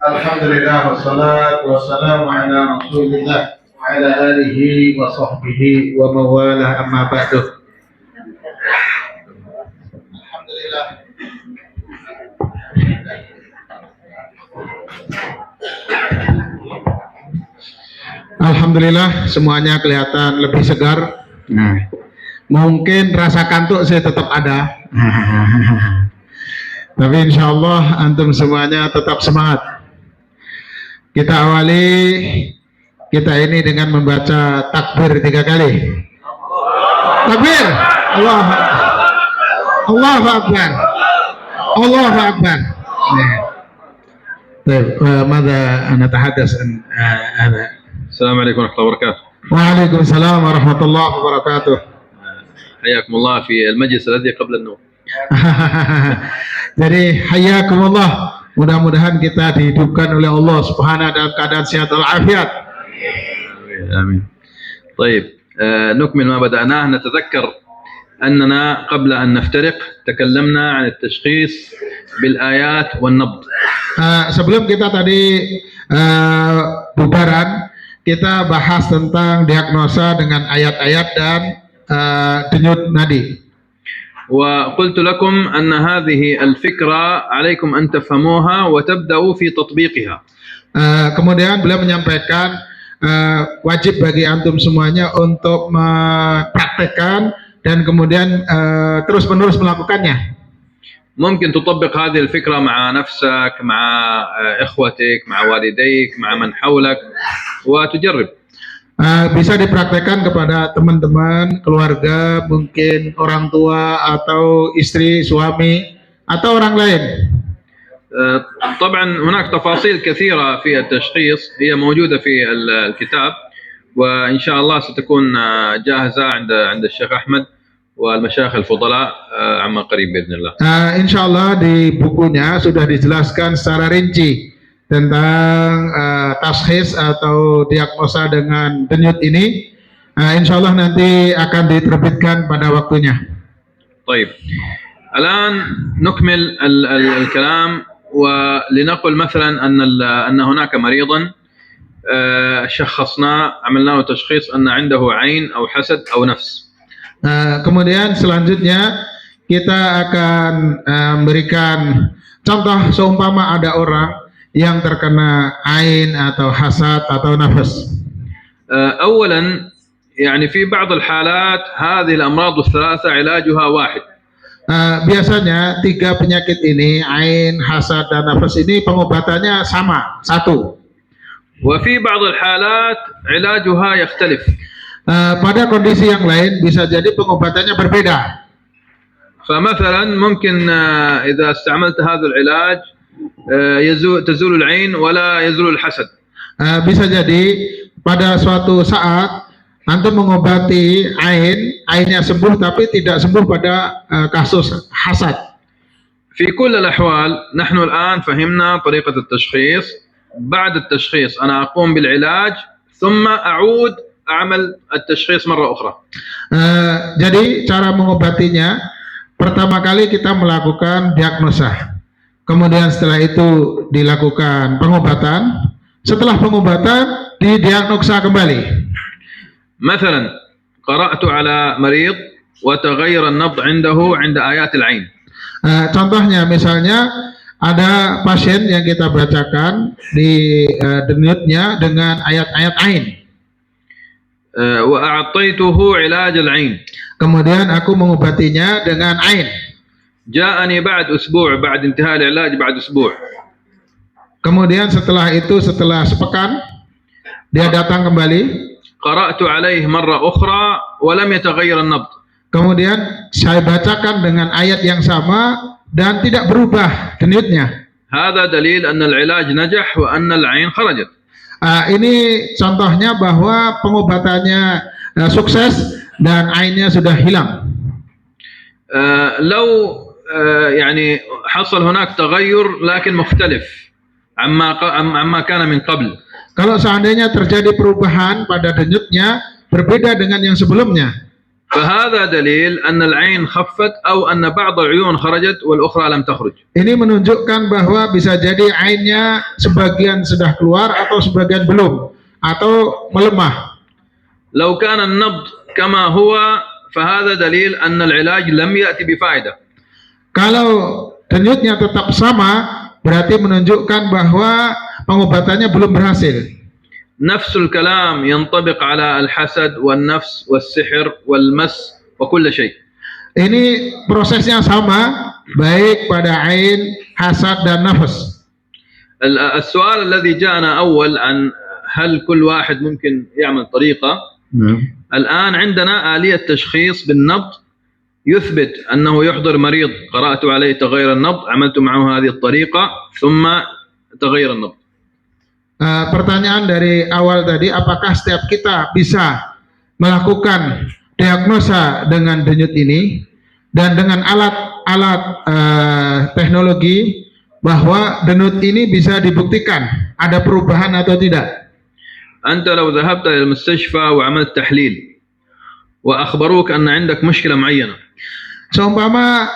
Alhamdulillah wassalatu wassalamu ala Rasulillah wa ala alihi wa sahbihi wa mawalah amma ba'du. Alhamdulillah. Alhamdulillah semuanya kelihatan lebih segar. Mungkin rasa kantuk saya tetap ada. Tapi insya Allah antum semuanya tetap semangat. Kita awali kita ini dengan membaca takbir 3 kali. Takbir. Allahu Akbar. Allahu Akbar. Baik, mada ana tahaddas an hada. Assalamualaikum warahmatullahi wabarakatuh. Waalaikumsalam warahmatullahi wabarakatuh. حياكم الله في المجلس الذي قبل النوم. Jadi hayyakumullah. Mudah-mudahan kita dihidupkan oleh Allah Subhanahu dalam keadaan sehat walafiat. آمين. طيب نكمل ما بدأناه. نتذكر أننا قبل أن نفترق تكلمنا عن التشخيص بالآيات والنبض. Sebelum kita tadi bubaran, kita bahas tentang diagnosa dengan ayat-ayat dan denyut nadi. وقلت لكم أن هذه الفكرة عليكم أن تفهموها وتبدأوا في تطبيقها. Kemudian beliau menyampaikan wajib bagi antum semuanya untuk mempraktekkan dan kemudian terus-menerus melakukannya. ممكن تطبق هذه الفكرة مع نفسك، مع إخوتك، مع والديك، مع من حولك وتجرب. Bisa dipraktekkan kepada teman-teman, keluarga, mungkin orang tua atau istri, suami atau orang lain. طبعا هناك تفاصيل كثيرة في التشخيص هي موجودة في الكتاب وإن شاء الله ستكون جاهزة عند الشيخ أحمد والمشايخ الفضلاء عما قريب بإذن الله. Insya Allah di bukunya sudah dijelaskan secara rinci tentang tashkhis atau diagnosa dengan denyut ini. Insya Allah nanti akan diterbitkan pada waktunya. طيب الآن نكمل الكلام ولنقل مثلا أن هناك مريضا شخصناه عملنا له تشخيص أن عنده عين أو حسد أو نفس. Kemudian selanjutnya kita akan memberikan contoh seumpama ada orang yang terkena ain atau hasad atau nafas. أولا يعني في بعض الحالات هذه الأمراض الثلاثة علاجها واحد. Biasanya 3 penyakit ini, ain, hasad dan nafas ini pengobatannya sama, satu. وفي بعض الحالات علاجها يختلف. Pada kondisi yang lain bisa jadi pengobatannya berbeda. فمثلا ممكن إذا استعملت هذا العلاج تزول العين ولا يزول الحسد. Bisa jadi pada suatu saat antum mengobati ainnya sembuh tapi tidak sembuh pada kasus hasad. في كل الأحوال نحن الآن فهمنا طريقة التشخيص. بعد التشخيص أنا أقوم بالعلاج ثم أعود أعمل التشخيص مرة أخرى. Jadi cara mengobatinya pertama kali kita melakukan diagnosa. Kemudian setelah itu dilakukan pengobatan. Setelah pengobatan didiagnosa kembali. مثلا قرأت على مريض وتغير النبض عنده عند آيات العين. Contohnya misalnya ada pasien yang kita bacakan di denyutnya dengan ayat-ayat ain. وأعطيته علاج العين. Kemudian aku mengobatinya dengan ain. جاءني بعد أسبوع بعد انتهاء العلاج بعد أسبوع. Kemudian setelah itu setelah sepekan dia datang kembali. قرأت عليه مرة أخرى ولم يتغير النبض. Kemudian saya bacakan dengan ayat yang sama dan tidak berubah denyutnya. هذا دليل أن العلاج نجح وأن العين خرجت. Ini contohnya bahwa pengobatannya sukses dan ainnya sudah hilang. لو يعني حصل هناك تغير لكن مختلف عما كان من قبل. Kalau seandainya terjadi perubahan pada denyutnya berbeda dengan yang sebelumnya. فهذا دليل أن العين خفت أو أن بعض العيون خرجت والأخرى لم تخرج. Ini menunjukkan bahwa bisa jadi ainnya sebagian sudah keluar atau sebagian belum atau melemah. لو كان النبض كما هو فهذا دليل أن العلاج لم يأتي بفائدة. Kalau denyutnya tetap sama, berarti menunjukkan bahwa pengobatannya belum berhasil. نفس الكلام ينطبق على الحسد والنفس والسحر والمس وكل شيء. Ini prosesnya sama, baik pada ain, hasad dan nafas. السؤال الذي جاءنا أول عن هل كل واحد ممكن يعمل طريقة. الآن عندنا آلية تشخيص بالنبض يثبت أنه يحضر مريض قرأت عليه تغير النبض عملت معه هذه الطريقة ثم تغير النبض. Pertanyaan dari awal tadi, apakah setiap kita bisa melakukan diagnosa dengan denyut ini dan dengan alat-alat teknologi bahwa denyut ini bisa dibuktikan ada perubahan atau tidak? أنت لو ذهبت إلى المستشفى وعملت تحليل وأخبروك أن عندك مشكلة معينة. Seumpama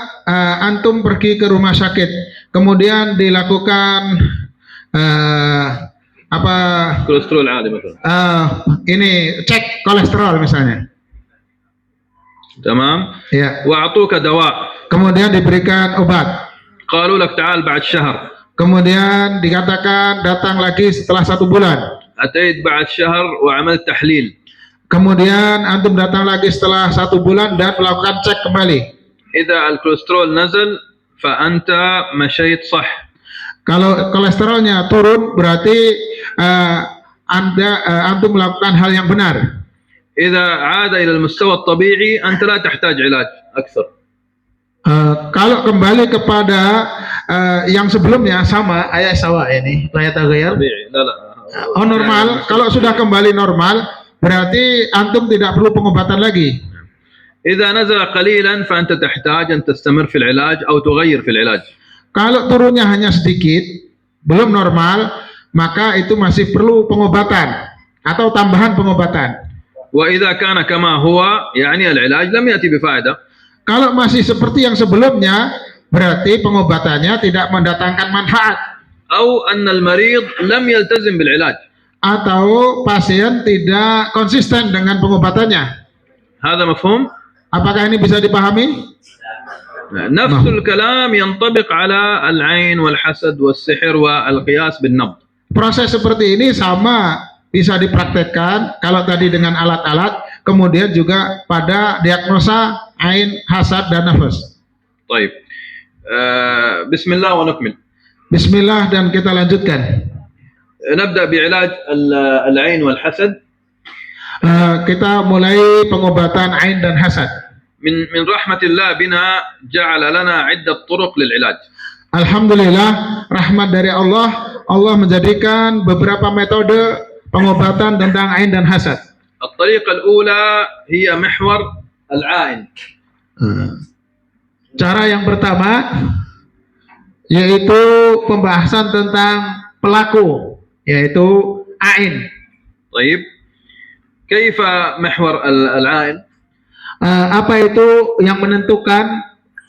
antum pergi ke rumah sakit, kemudian dilakukan كوليسترول عالي مثلا. Ini cek kolesterol misalnya. تمام. Ya. وأعطوك دواء. Kemudian diberikan obat. قالوا لك تعال بعد شهر. Kemudian dikatakan datang lagi setelah 1 bulan. أتيت بعد شهر وعملت تحليل. Kemudian antum datang lagi setelah 1 bulan dan melakukan cek kembali. إذا الكوليسترول نزل فأنت مشيت صح. Kalau kolesterolnya turun berarti antum melakukan hal yang benar. إذا عاد إلى المستوى الطبيعي أنت لا تحتاج علاج أكثر. Kalau kembali kepada yang sebelumnya sama, ayat sawa ini, ayat tagayar. Normal. Kalau sudah kembali normal, berarti antum tidak perlu pengobatan lagi. إذا نزل قليلا فأنت تحتاج أن تستمر في العلاج أو تغير في العلاج. Kalau turunnya hanya sedikit, belum normal, maka itu masih perlu pengobatan atau tambahan pengobatan. وإذا كان كما هو يعني العلاج لم يأتي بفائدة. Kalau masih seperti yang sebelumnya, berarti pengobatannya tidak mendatangkan manfaat. أو أن المريض لم يلتزم بالعلاج. Atau pasien tidak konsisten dengan pengobatannya. هذا مفهوم؟ Apakah ini bisa dipahami? نفس الكلام ينطبق على العين والحسد والسحر والقياس بالنبض. Proses seperti ini sama bisa dipraktekkan kalau tadi dengan alat-alat, kemudian juga pada diagnosa ain, hasad dan nafas. طيب. بسم الله ونكمل. Bismillah dan kita lanjutkan. نبدأ بعلاج العين والحسد. Kita mulai pengobatan ain dan hasad. من رحمة الله بنا جعل لنا عدة طرق للعلاج. Alhamdulillah, rahmat dari Allah, Allah menjadikan beberapa metode pengobatan tentang ain dan hasad. الطريقة الأولى هي محور العائن. Cara yang pertama yaitu pembahasan tentang pelaku, yaitu ain. طيب. كيف محور العائن؟ Apa itu yang menentukan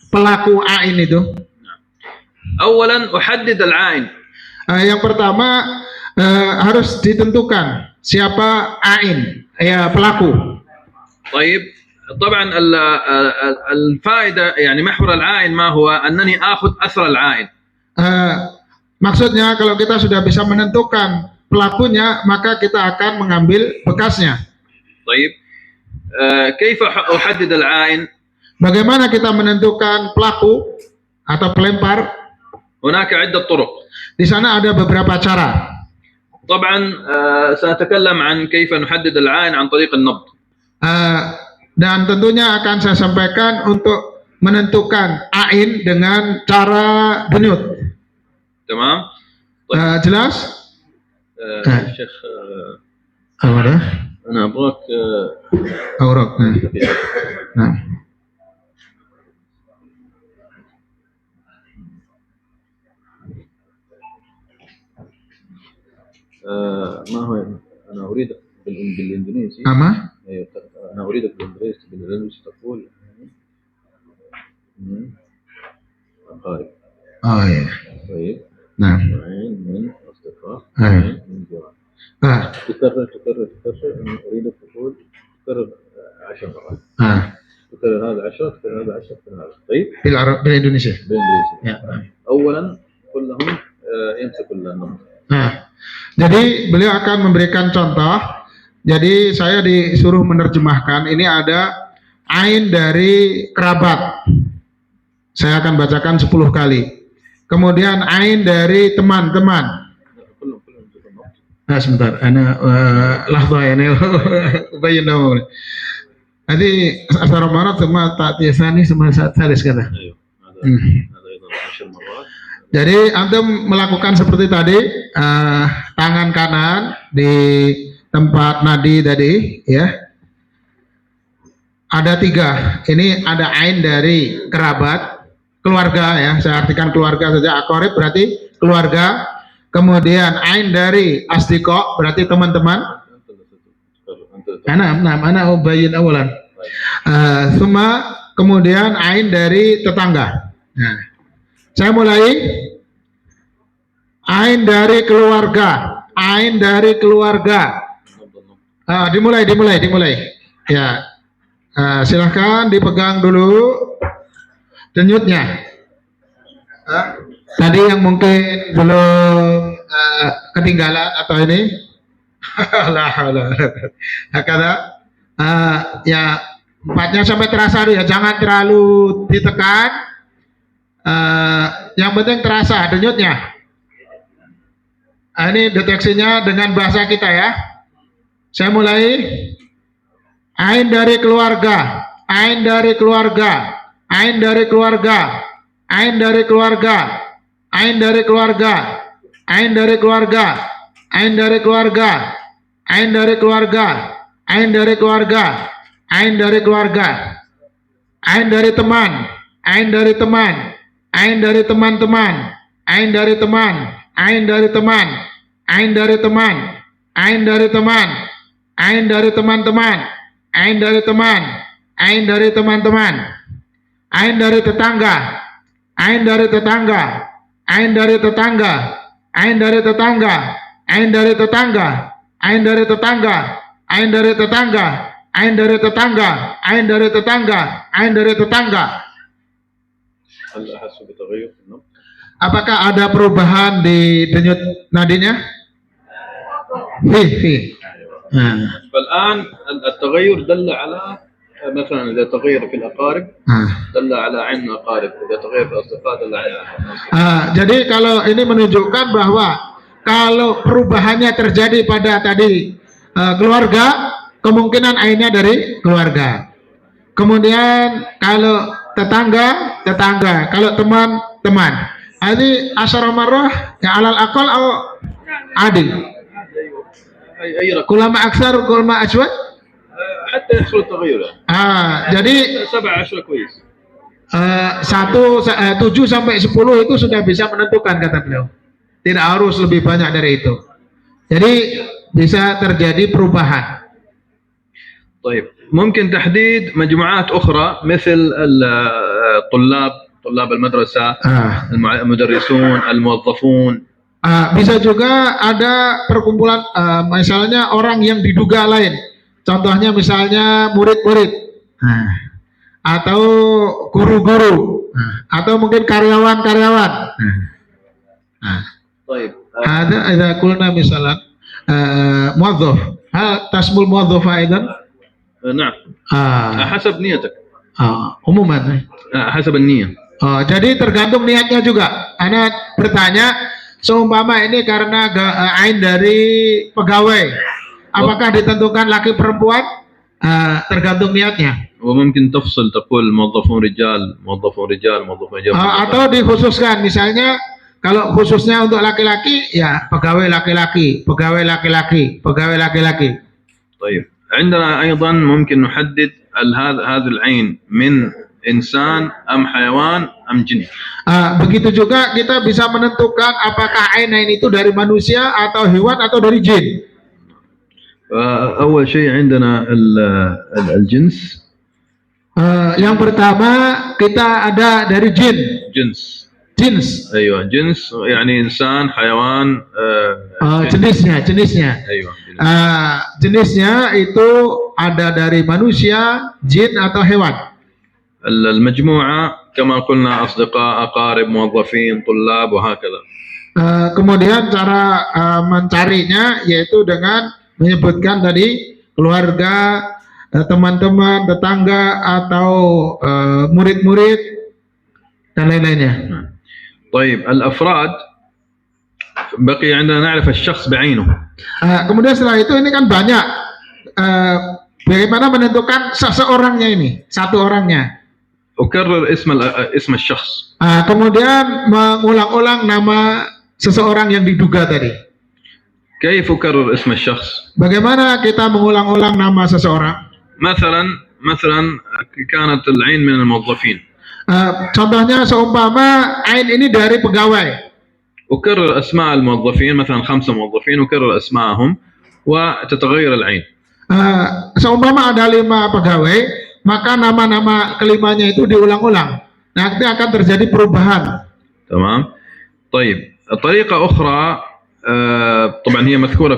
pelaku ain itu? أولا أحدد العائن. Yang pertama harus ditentukan siapa ain, ya pelaku. طيب. طبعا الفائدة يعني محور العائن ما هو أنني آخذ أثر العائن. Maksudnya kalau kita sudah bisa menentukan pelakunya, maka kita akan mengambil bekasnya. طيب. كيف أحدد العائن؟ Bagaimana kita menentukan pelaku atau pelempar? هناك عدة طرق. Di sana ada beberapa cara. طبعا سنتكلم عن كيف نحدد العائن عن طريق النبض. Dan tentunya akan saya sampaikan untuk menentukan ain dengan cara denyut. تمام. Jelas? شيخ Apa? أنا أبغاك Aurok. Nah. ما هو أنا أريد بالإندونيسي. Ama? أنا أريدك بالإنجليزي تقول أقارب. iya. طيب. Nah. عين من أصدقاء. Ah. عين من جيران. Ah. تكرر أنا أريدك تقول تكرر 10 مرات. تكرر هذا 10 تكرر هذا 10 تكرر هذا. طيب. بالإندونيسي. بالإنجليزي. Ya. أولا كلهم يمسكوا النمط. Jadi beliau akan memberikan contoh. Jadi saya disuruh menerjemahkan. Ini ada ain dari kerabat. Saya akan bacakan 10 kali. Kemudian ain dari teman-teman. Sebentar, ana lahzah ya nih. Ubayin dulu. Nanti asar marat sama ta'tiyasani sama salis kata. Jadi antum melakukan seperti tadi, tangan kanan di tempat nadi tadi, ya. Ada 3. Ini ada ain dari kerabat, keluarga ya. Saya artikan keluarga saja. Aqarib berarti keluarga. Kemudian ain dari asdiqa berarti teman-teman. Ana ubayin awalan. Semua kemudian ain dari tetangga. Nah, saya mulai. Ain dari keluarga, ain dari keluarga. Dimulai. Ya, silahkan dipegang dulu denyutnya. Tadi yang mungkin belum ketinggalan atau ini, ya 4-nya sampai terasa dulu ya, jangan terlalu ditekan. Yang penting terasa denyutnya. Ini deteksinya dengan bahasa kita ya. Saya mulai. Ain dari keluarga, ain dari keluarga, ain dari keluarga, ain dari keluarga, ain dari keluarga, ain dari keluarga, ain dari keluarga, ain dari keluarga, ain dari keluarga, ain dari keluarga, ain dari teman, ain dari teman, ain dari teman-teman, ain dari teman, ain dari teman, ain dari teman, ain dari teman, ain dari teman-teman, ain dari teman, ain dari teman-teman, ain dari tetangga, ain dari tetangga, ain dari tetangga, ain dari tetangga, ain dari tetangga, ain dari tetangga, ain dari tetangga, ain dari tetangga, ain dari tetangga, ain dari tetangga. Apakah ada perubahan di denyut nadinya? Fi. فالآن التغير دل على مثلا إذا تغير في الأقارب دل على عين الأقارب، إذا تغير في الأصدقاء دل على jadi kalau ini menunjukkan bahwa kalau perubahannya terjadi pada tadi keluarga, kemungkinan ainnya dari keluarga. Kemudian kalau tetangga, kalau teman. Ini asyara marrah ya alal aqal atau adil. Kulama aksar, kulama aswad. حتى يحصل التغير. Jadi 7-10 كويس. 7 sampai 10 itu sudah bisa menentukan kata beliau. Tidak harus lebih banyak dari itu. Jadi bisa terjadi perubahan. طيب ممكن تحديد مجموعات أخرى مثل طلاب المدرسة، المدرسون، الموظفون. Bisa juga ada perkumpulan, misalnya orang yang diduga lain. Contohnya misalnya murid-murid, atau guru-guru, atau mungkin karyawan-karyawan. Ada kulna misalnya muadzaf. Hal tasmul muadzaf aidan? نعم. حسب نيتك. Umuman. حسب النية. Jadi tergantung niatnya juga. Ana bertanya, seumpama ini karena ain dari pegawai, apakah ditentukan laki perempuan? Tergantung niatnya. وممكن تفصل تقول موظفون رجال، موظفون رجال، موظفون رجال. Atau dikhususkan, misalnya kalau khususnya untuk laki-laki, ya pegawai laki-laki, pegawai laki-laki, pegawai laki-laki. طيب. عندنا أيضا ممكن نحدد هذا العين من إنسان أم حيوان أم جن. Begitu juga kita bisa menentukan apakah ain itu dari manusia atau hewan atau dari jin. أول شيء عندنا الجنس. Yang pertama kita ada dari jin. جنس. Jins. أيوة جنس يعني إنسان حيوان. Jenisnya. أيوة. Jenisnya itu ada dari manusia, jin atau hewan. المجموعة كما قلنا أصدقاء أقارب موظفين طلاب وهكذا. Kemudian cara mencarinya yaitu dengan menyebutkan tadi keluarga, teman-teman, tetangga atau murid-murid dan lain-lainnya. طيب الأفراد بقي عندنا نعرف الشخص بعينه. Kemudian setelah itu ini kan banyak bagaimana menentukan seseorangnya ini, satu orangnya. أكرر اسم الشخص. Kemudian mengulang-ulang nama seseorang yang diduga tadi. كيف أكرر اسم الشخص؟ Bagaimana kita mengulang-ulang nama seseorang? مثلا كانت العين من الموظفين. Contohnya seumpama Ain ini dari pegawai. أكرر أسماء الموظفين مثلا 5 موظفين أكرر أسماءهم وتتغير العين. Seumpama ada 5 pegawai, maka nama-nama kelimanya itu diulang-ulang. Nanti akan terjadi perubahan. تمام. طيب طريقة أخرى طبعا هي مذكورة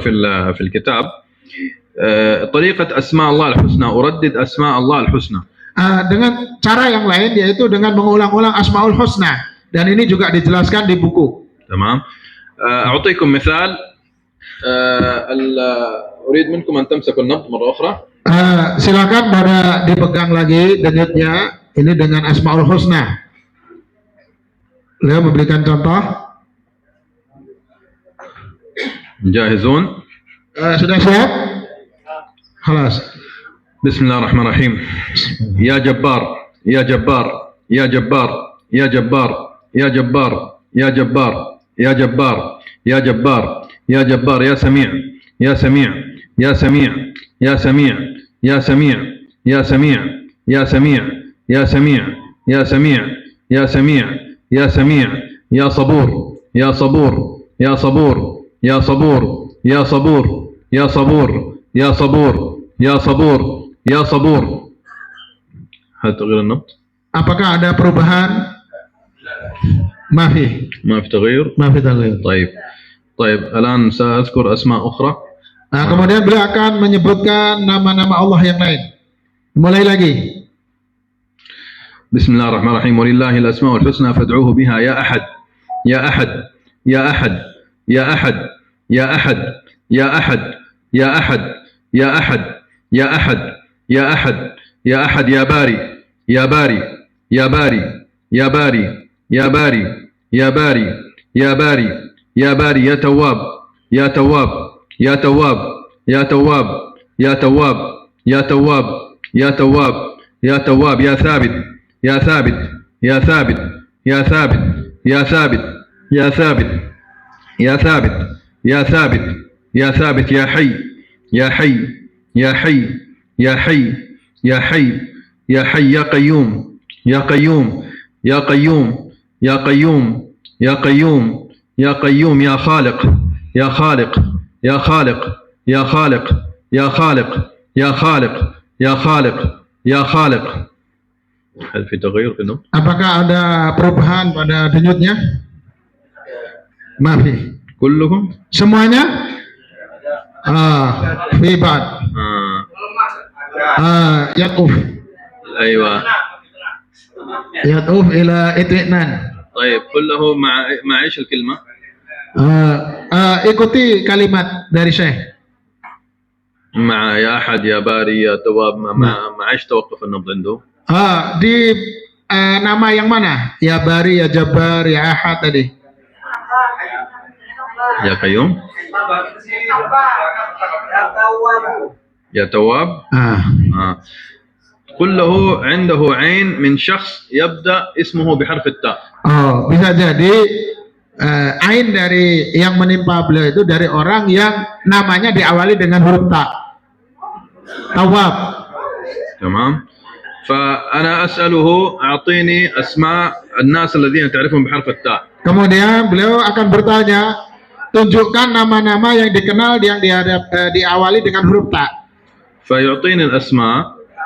في الكتاب. طريقة أسماء الله الحسنى أردد أسماء الله الحسنى. Dengan cara yang lain yaitu dengan mengulang-ulang Asmaul Husna, dan ini juga dijelaskan di buku. تمام. أعطيكم مثال. أريد منكم أن تمسكوا النبض مرة أخرى. Silakan pada dipegang lagi denyutnya ini dengan Asmaul Husna. Beliau memberikan contoh. جاهزون؟ Sudah siap? خلاص. بسم الله الرحمن الرحيم. يا جبار يا جبار يا جبار يا جبار يا جبار يا جبار يا جبار يا جبار يا جبار يا سميع يا سميع يا سميع يا سميع يا سميع يا سميع يا سميع يا سميع يا سميع يا سميع يا سميع يا صبور يا صبور يا صبور يا صبور يا صبور يا صبور يا صبور يا صبور يا صبور. هل تغير النبض؟ Apakah ada perubahan? ما في تغيير. طيب الآن سأذكر أسماء أخرى. Kemudian beliau akan menyebutkan nama-nama Allah yang lain. Mulai lagi. بسم الله الرحمن الرحيم. ولله الأسماء الحسنى فادعوه بها يا أحد يا أحد يا أحد يا أحد يا أحد يا أحد يا أحد يا أحد يا أحد يا أحد يا أحد يا باري يا باري يا باري يا باري يا باري يا باري يا باري يا باري يا تواب يا تواب يا تواب يا تواب يا تواب يا تواب يا تواب يا تواب يا ثابت يا ثابت يا ثابت يا ثابت يا ثابت يا ثابت يا ثابت يا ثابت يا ثابت يا حي يا حي يا حي يا حي يا حي يا حي يا قيوم يا قيوم يا قيوم يا قيوم يا قيوم يا قيوم يا خالق يا خالق يا خالق يا خالق يا خالق يا خالق يا خالق يا خالق. هل في تغير في النبض؟ Apakah ada perubahan pada denyutnya? Maafi. كلهم؟ Semuanya? في بعض. يقف. أيوة. يقف إلى اطمئنان. طيب كله مع إيش الكلمة؟ ikuti kalimat dari Syekh. مع يا أحد يا باري يا تواب مع إيش توقف النبض عنده؟ Di nama yang mana? Ya Bari, ya Jabbar, ya Ahad tadi. يا قيوم يا تواب. كله عنده عين من شخص يبدأ اسمه بحرف التاء. Bisa jadi ain dari yang menimpa beliau itu dari orang yang namanya diawali dengan huruf ta. Tawab. تمام. فأنا أسأله أعطيني أسماء الناس الذين تعرفهم بحرف التاء. Kemudian beliau akan bertanya, tunjukkan nama-nama yang dikenal yang diawali dengan huruf ta. فيعطيني الأسماء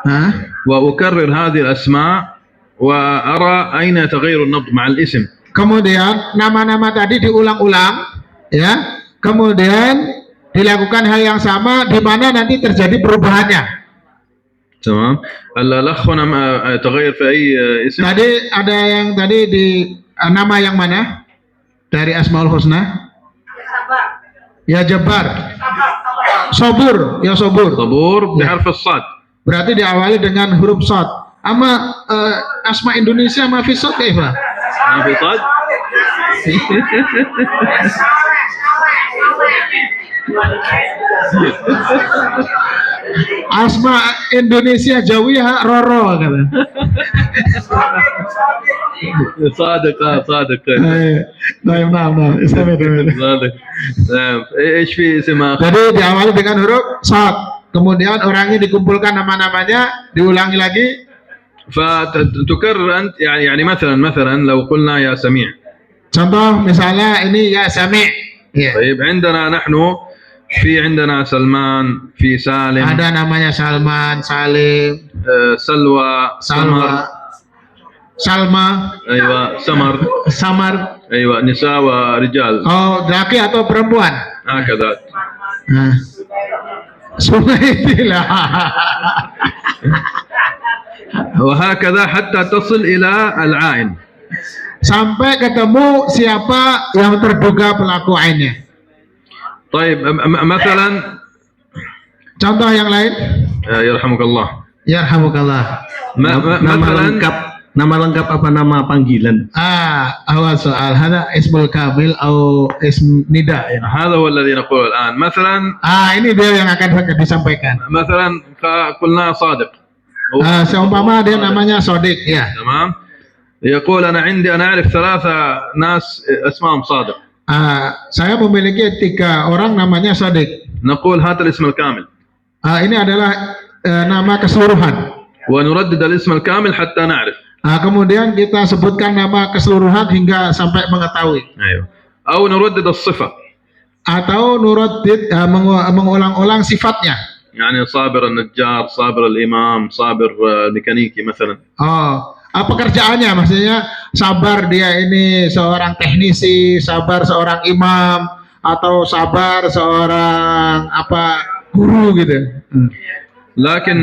Hah? وأكرر هذه الأسماء وأرى أين يتغير النطق مع الاسم. Kemudian nama-nama tadi diulang-ulang, ya. Kemudian dilakukan hal yang sama di mana nanti terjadi perubahannya. تمام. الأخ هنا يتغير في أي اسم؟ Tadi ada yang tadi di nama yang mana dari Asmaul Husna? Ya Jabbar. Sobur, ya Sobur. طبور بحرف الصاد. Berarti diawali dengan huruf shad. Ama asma Indonesia ma fi shad kaifa? ما في صاد؟ Asma Indonesia Jawiyah Roro kata. صادق صادق. Nah, Islamiyah. صادق. نعم. ايش في اسم آخر؟ Jadi diawali dengan huruf shad. Kemudian orangnya dikumpulkan nama-namanya, diulangi lagi. فتكرر أنت يعني مثلا لو قلنا يا سميع. Contoh misalnya ini ya Sami'. Ya. طيب عندنا نحن عندنا سلمان، في سالم، Ada namanya Salman, Salim, سلوى، سمر، Salma, ايوه سمر، Samar. ايوه نساء ورجال Oh, laki atau perempuan? هكذا. Nah. Semua itulah. وهكذا حتى تصل إلى العائن. Sampai ketemu siapa yang terduga pelaku ainnya. طيب مثلا Contoh yang lain? يرحمك الله. Yarhamukallah. Nama lengkap apa nama panggilan? Awal soal hada ismul kamil atau ism nida ya. هذا هو الذي نقوله الآن. مثلا Ini dia yang akan disampaikan. مثلا قلنا صادق. Seumpama dia namanya Sodik ya. تمام. يقول أنا أعرف 3 ناس اسمهم صادق. Saya memiliki 3 orang namanya Sodik. نقول هات الاسم الكامل. Ini adalah nama keseluruhan. ونردد الاسم الكامل حتى نعرف. Kemudian kita sebutkan nama keseluruhan hingga sampai mengetahui. أيوه. أو نردد الصفة. Atau nuraddid mengulang-ulang sifatnya. يعني صابر النجار، صابر الإمام، صابر الميكانيكي مثلا. Pekerjaannya maksudnya sabar dia ini seorang teknisi, sabar seorang imam, atau sabar seorang guru gitu. لكن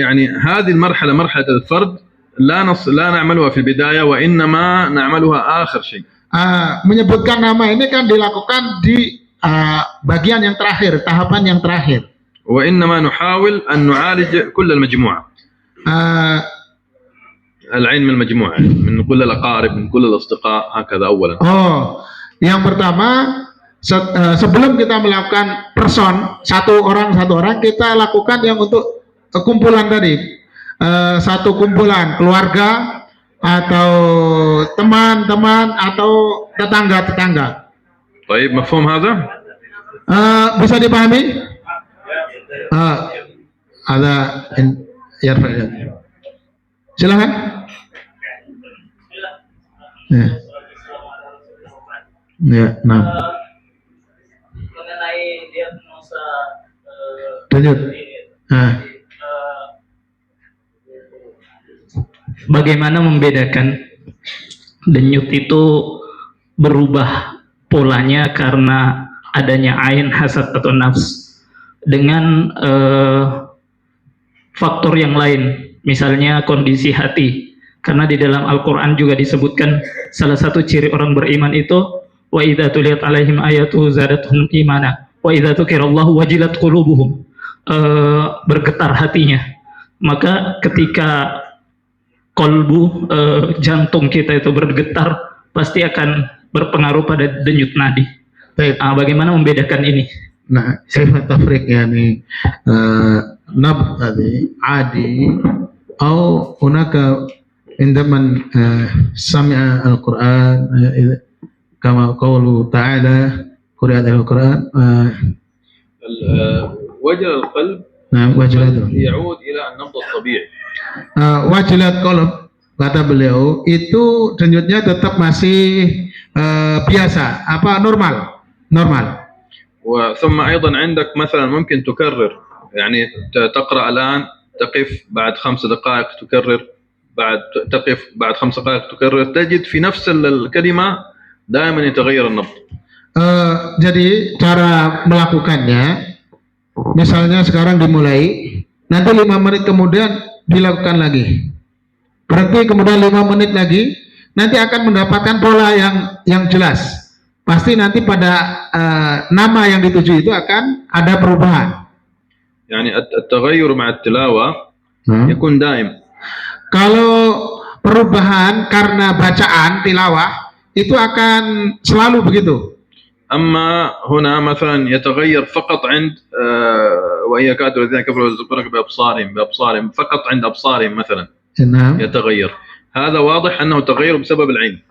يعني هذه المرحلة مرحلة الفرد لا نعملها في البداية وإنما نعملها آخر شيء. Menyebutkan nama ini kan dilakukan di bagian yang terakhir, tahapan yang terakhir. وإنما نحاول أن نعالج كل المجموعة. العين من المجموعة، من كل الأقارب، من كل الأصدقاء، هكذا أولا. Yang pertama sebelum kita melakukan satu orang kita lakukan yang untuk kumpulan tadi, satu kumpulan keluarga atau teman-teman atau tetangga-tetangga. طيب مفهوم هذا؟ Bisa dipahami? Ada silakan. Ya, nah. Mengenai diagnosa Lanjut. Bagaimana membedakan denyut itu berubah polanya karena adanya ain, hasad atau nafs dengan faktor yang lain, misalnya kondisi hati. Karena di dalam Al-Quran juga disebutkan salah satu ciri orang beriman itu wa idza tuliyat alaihim ayatuhu zadatuhum imana wa idza dzukirallahu wajilat qulubuhum, bergetar hatinya. Maka ketika kolbu, jantung kita itu bergetar, pasti akan berpengaruh pada denyut nadi. Baik. Bagaimana membedakan ini? Nah, kaifa tafriq yani nab tadi adi atau hunaka عندما سمع القرآن كما قوله تعالى قرأت القرآن وجل القلب نعم وجلت يعود إلى النبض الطبيعي. وجلت قلب kata beliau, itu denyutnya tetap masih biasa, apa normal, normal. وثم أيضا عندك مثلا ممكن تكرر، يعني تقرأ الآن تقف بعد 5 دقائق تكرر، بعد تقف بعد 5 دقائق تكرر، تجد في نفس الكلمة دائما يتغير النبض. Jadi cara melakukannya, misalnya sekarang dimulai, nanti 5 menit kemudian dilakukan lagi, berhenti kemudian 5 menit lagi, nanti akan mendapatkan pola yang jelas. Pasti nanti pada nama yang dituju itu akan ada perubahan. يعني التغير مع التلاوة يكون دائم. Kalau perubahan karena bacaan tilawah itu akan selalu begitu. أما هنا مثلا يتغير فقط عند وإن يكاد الذين كفروا يزلقونك بأبصارهم فقط عند أبصارهم مثلا يتغير. هذا واضح أنه تغير بسبب العين.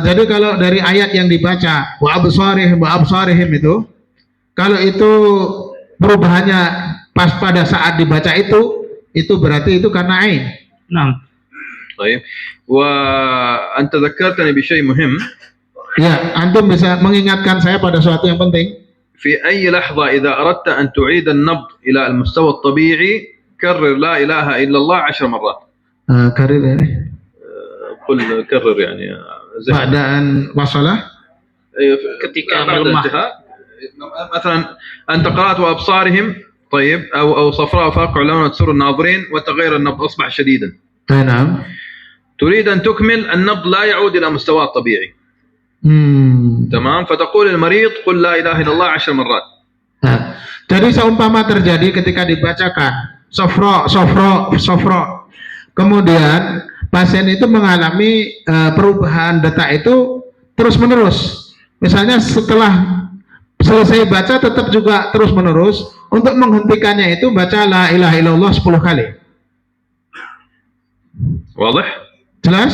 Jadi kalau dari ayat yang dibaca wa absarihim itu, kalau itu perubahannya pas pada saat dibaca itu berarti itu karena ain. Nah. طيب. وأنت ذكرتني بشيء مهم. Ya, antum bisa mengingatkan saya pada sesuatu yang penting. في أي لحظة إذا أردت أن تعيد النبض إلى المستوى الطبيعي كرر لا إله إلا الله 10 مرات. Karir ya. قل كرر يعني. Keadaan masalah. Ketika melemah. مثلا أنت قرأت وأبصارهم طيب أو صفراء فاقع لون تسر الناظرين وتغير النبض أصبح شديدا. نعم. تريد أن تكمل النبض لا يعود إلى مستواه الطبيعي. تمام. فتقول المريض قل لا إله إلا الله 10 مرات. Nah, jadi seumpama terjadi ketika dibacakan sofro, kemudian pasien itu mengalami perubahan detak itu terus menerus. Misalnya setelah selesai baca tetap juga terus menerus. Untuk menghentikannya itu baca la ilaha illallah 10 kali. واضح? Jelas?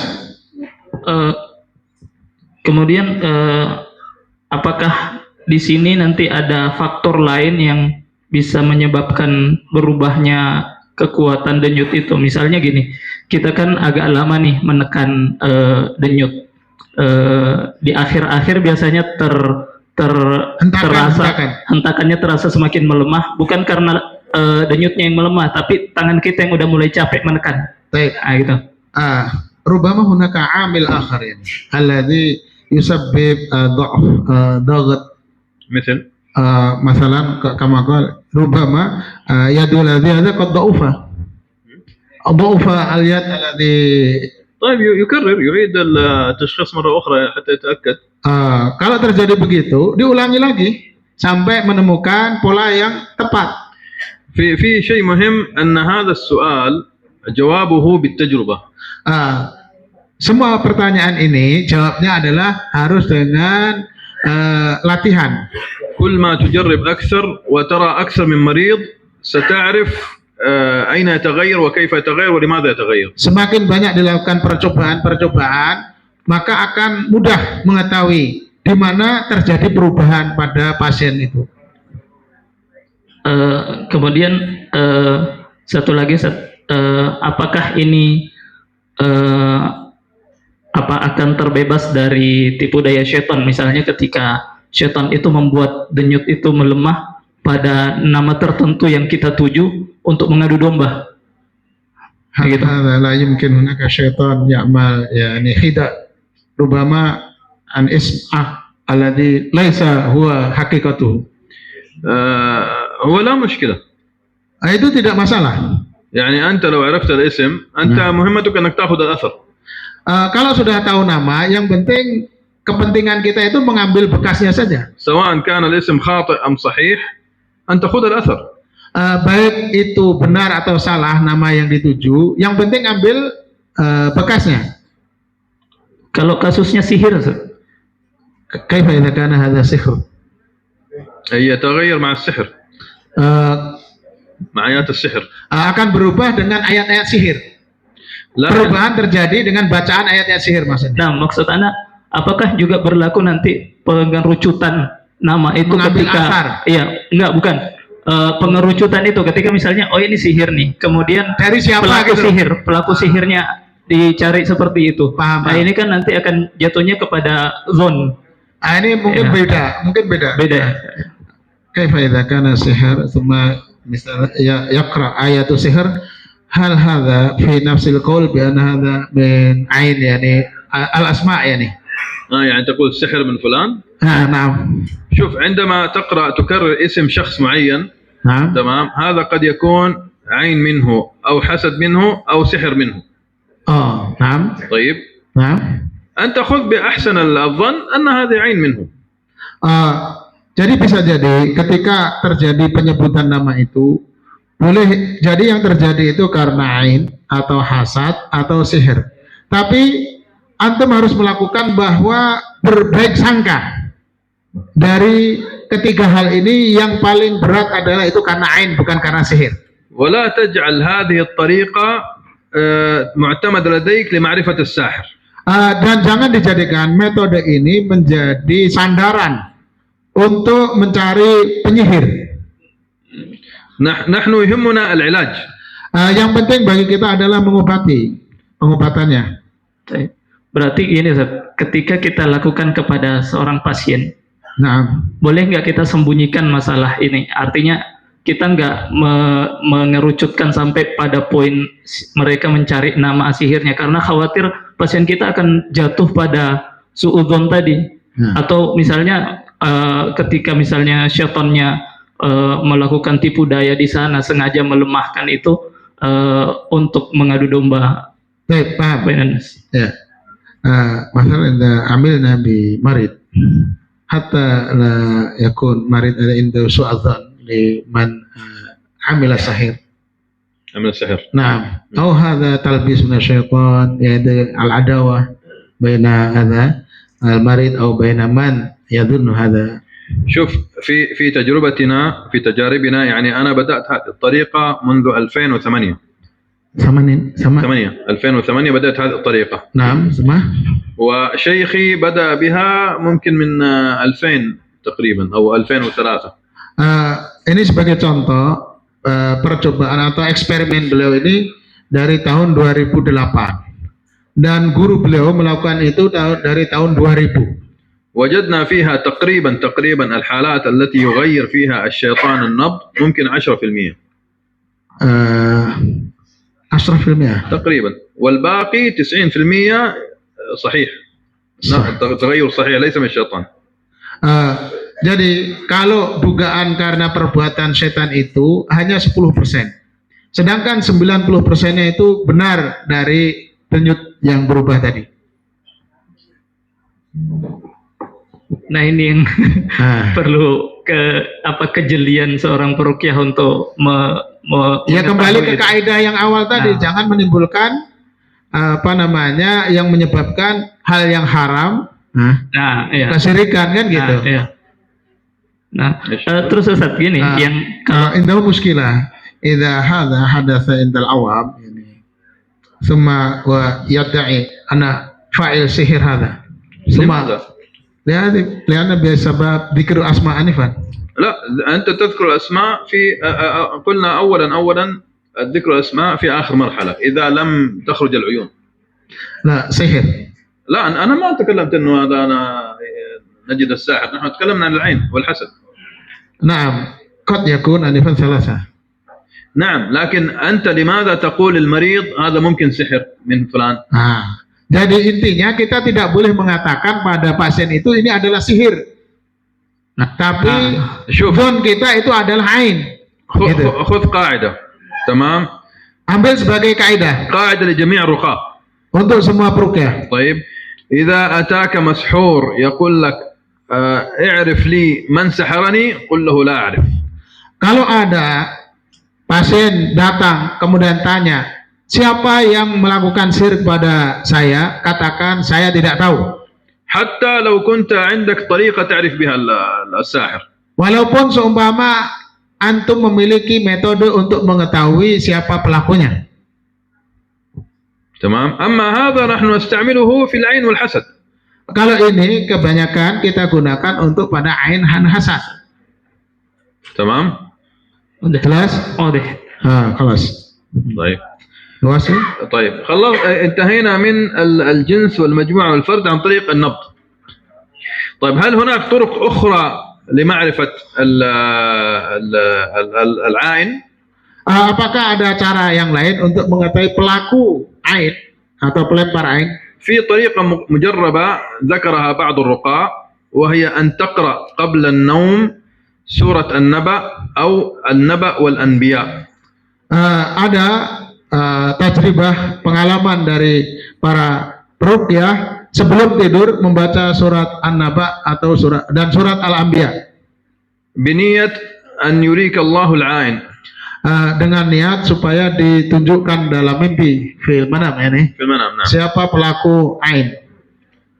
Kemudian apakah di sini nanti ada faktor lain yang bisa menyebabkan berubahnya kekuatan denyut itu? Misalnya gini, kita kan agak lama nih menekan denyut, di akhir-akhir biasanya hentakannya terasa semakin melemah, bukan karena denyutnya yang melemah, tapi tangan kita yang udah mulai capek menekan. Baik. Gitu. Rubama hunaka amil akhar yani alladhi yusabbib ضغط مثل مثلا كما قال ربما يد الذي هذا قد ضعف اليد الذي. طيب يكرر يعيد التشخيص مرة أخرى حتى يتأكد. Kalau terjadi begitu diulangi lagi sampai menemukan pola yang tepat. في شيء مهم أن هذا السؤال جوابه بالتجربة. Semua pertanyaan ini jawabnya adalah harus dengan latihan. كل ما تجرب أكثر وترى أكثر من مريض ستعرف أين يتغير وكيف يتغير ولماذا يتغير. Semakin banyak dilakukan percobaan, maka akan mudah mengetahui di mana terjadi perubahan pada pasien itu. Kemudian satu lagi, apakah ini akan terbebas dari tipu daya syaitan? Misalnya ketika syaitan itu membuat denyut itu melemah pada nama tertentu yang kita tuju untuk mengadu domba. Gitu. Hadza la yumkin hunaka syaitan ya'mal yani khida rubama an ismah alladhi laisa huwa haqiqatuhu. هو لا مشكلة. Itu tidak masalah. يعني أنت لو عرفت الاسم أنت مهمتك أنك تأخذ الأثر. Kalau sudah tahu nama, yang penting kepentingan kita itu mengambil bekasnya saja. سواء كان الاسم خاطئ أم صحيح أنت خذ الأثر. Baik itu benar atau salah nama yang dituju, yang penting ambil bekasnya. Kalau kasusnya sihir, Kaifa idza kana hadza sihr? يتغير مع السحر. مع آيات السحر. Akan berubah dengan ayat-ayat sihir. Perubahan terjadi dengan bacaan ayat-ayat sihir maksudnya. Nah, maksud Anda, apakah juga berlaku nanti pengerucutan nama itu mengambil ketika asar? Iya, enggak, bukan. Pengerucutan itu ketika misalnya ini sihir nih, kemudian dari siapa pelaku gitu? Pelaku sihirnya dicari seperti itu. Paham, Nah paham. ini kan nanti akan jatuhnya kepada zon. Ini mungkin Ya. beda. Beda. Kaifa idza kana sihr thumma misalnya yaqra ayatu sihr hal hadha fi nafsil qaul bi anna hadha min ain yani al asma yani. يعني تقول السحر من فلان. نعم. شوف عندما تكرر اسم شخص معين نعم. تمام هذا قد يكون عين منه أو حسد منه أو سحر منه. نعم. طيب. نعم. أنت خذ بأحسن الظن أن هذه عين منه. Jadi bisa jadi ketika terjadi penyebutan nama itu boleh jadi yang terjadi itu karena ain atau hasad atau sihir. Tapi antum harus melakukan bahwa berbaik sangka dari ketiga hal ini. Yang paling berat adalah itu karena ain, bukan karena sihir. ولا تجعل هذه الطريقة معتمد لديك لمعرفة الساحر. Dan jangan dijadikan metode ini menjadi sandaran untuk mencari penyihir. نحن يهمنا العلاج. Yang penting bagi kita adalah pengobatannya. Berarti ini Ustaz, ketika kita lakukan kepada seorang pasien, Nah, boleh nggak kita sembunyikan masalah ini? Artinya kita nggak mengerucutkan sampai pada poin mereka mencari nama sihirnya, karena khawatir pasien kita akan jatuh pada suudzon tadi. Atau misalnya ketika misalnya syaitannya melakukan tipu daya di sana, sengaja melemahkan itu untuk mengadu domba. baik, paham. Ya. Masalah amilna bi marid hatta la yakun marid ada inda su'adzan liman amila sahir. عمل السحر. Nah, atau hadza talbis min syaitan yaitu al-adawah baina hadza al-marid atau baina man yadhunnu hadza. شوف في تجربتنا في تجاربنا يعني أنا بدأت هذه الطريقة منذ 2008. 2008 بدأت هذه الطريقة. نعم. وشيخي بدأ بها ممكن من 2000 تقريبا أو 2003. Ini sebagai contoh percobaan atau eksperimen beliau ini dari tahun 2008 dan guru beliau melakukan itu dari tahun 2000. وجدنا فيها تقريبا الحالات التي يغير فيها الشيطان النبض ممكن 10%. 10% تقريبا، والباقي 90% صحيح. تغير صحيح ليس من الشيطان. Jadi kalau dugaan karena perbuatan setan itu hanya 10%. Sedangkan 90%-nya itu benar dari denyut yang berubah tadi. Nah ini yang perlu kejelian seorang peruqyah untuk ya kembali ke kaidah yang awal tadi, jangan menimbulkan yang menyebabkan hal yang haram, kesyirikan kan gitu. Terus Ustaz gini, yang indahu muskilah idza hadza hadatsa indal awam ini thumma wa yad'i ana fa'il sihir hadza thumma لأن بسبب ذكر أسماء آنفا. لا أنت تذكر الأسماء في قلنا أولا ذكر الأسماء في آخر مرحلة إذا لم تخرج العيون. لا سحر. لا أنا ما تكلمت إنه هذا أنا نجد الساحر، نحن تكلمنا عن العين والحسد. نعم قد يكون آنفا ثلاثة. نعم لكن أنت لماذا تقول المريض هذا ممكن سحر من فلان؟ Jadi intinya kita tidak boleh mengatakan pada pasien itu ini adalah sihir. Tapi zon kita itu adalah ain. خذ قاعدة تمام. Ambil sebagai kaidah. قاعدة لجميع الرقاة. Untuk semua peruqyah. طيب إذا أتاك مسحور يقول لك اعرف لي من سحرني قل له لا أعرف. Kalau ada pasien datang kemudian tanya, siapa yang melakukan sihir kepada saya? Katakan saya tidak tahu. Hatta law kunta 'indak tariqah ta'rif biha al-sahir. Walaupun seumpama antum memiliki metode untuk mengetahui siapa pelakunya. Tamam. Amma hadha nahnu nasta'miluhu fil 'ain wal hasad. Kalau ini kebanyakan kita gunakan untuk pada ain dan hasad. Tamam. Udah jelas? Oh deh. Kelas. Baik. Wasi. طيب خلاص انتهينا من الجنس والمجموعة والفرد عن طريق النبض. طيب هل هناك طرق أخرى لمعرفة العائن؟ Apakah ada cara yang lain untuk mengetahui pelaku ain atau pelempar ain? في طريقة مجربة ذكرها بعض الرقاة وهي أن تقرأ قبل النوم سورة النبأ أو النبأ والأنبياء. Ada tajribah pengalaman dari para ruqyah sebelum tidur membaca surat An-Naba atau surat Al-Anbiya. بنية أن يريك الله العائن. Dengan niat supaya ditunjukkan dalam mimpi fil manam ini. في المنام نعم. Siapa pelaku ain.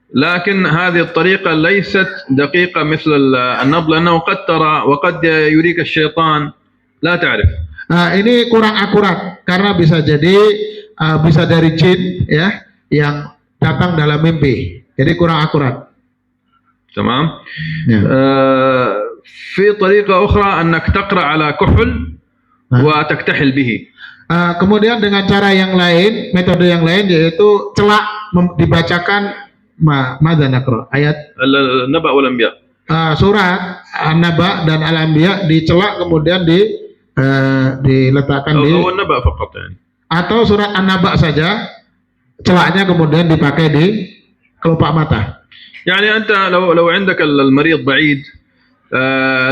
لكن هذه الطريقة ليست دقيقة مثل النبض لأنه قد ترى وقد يريك الشيطان لا تعرف. Ini kurang akurat karena bisa jadi bisa dari jin ya yang datang dalam mimpi. Jadi kurang akurat. تمام. Ya. في طريقة أخرى أنك تقرأ على كحل وتكتحل به. Kemudian dengan cara yang lain, metode yang lain yaitu celak dibacakan madza naqra ayat النبأ والأنبياء. Surat An-Naba dan Al-Anbiya dicelak kemudian diletakkan di أو النبأ فقط يعني. Atau surat An-Naba saja celaknya kemudian dipakai di kelopak mata. يعني أنت لو عندك المريض بعيد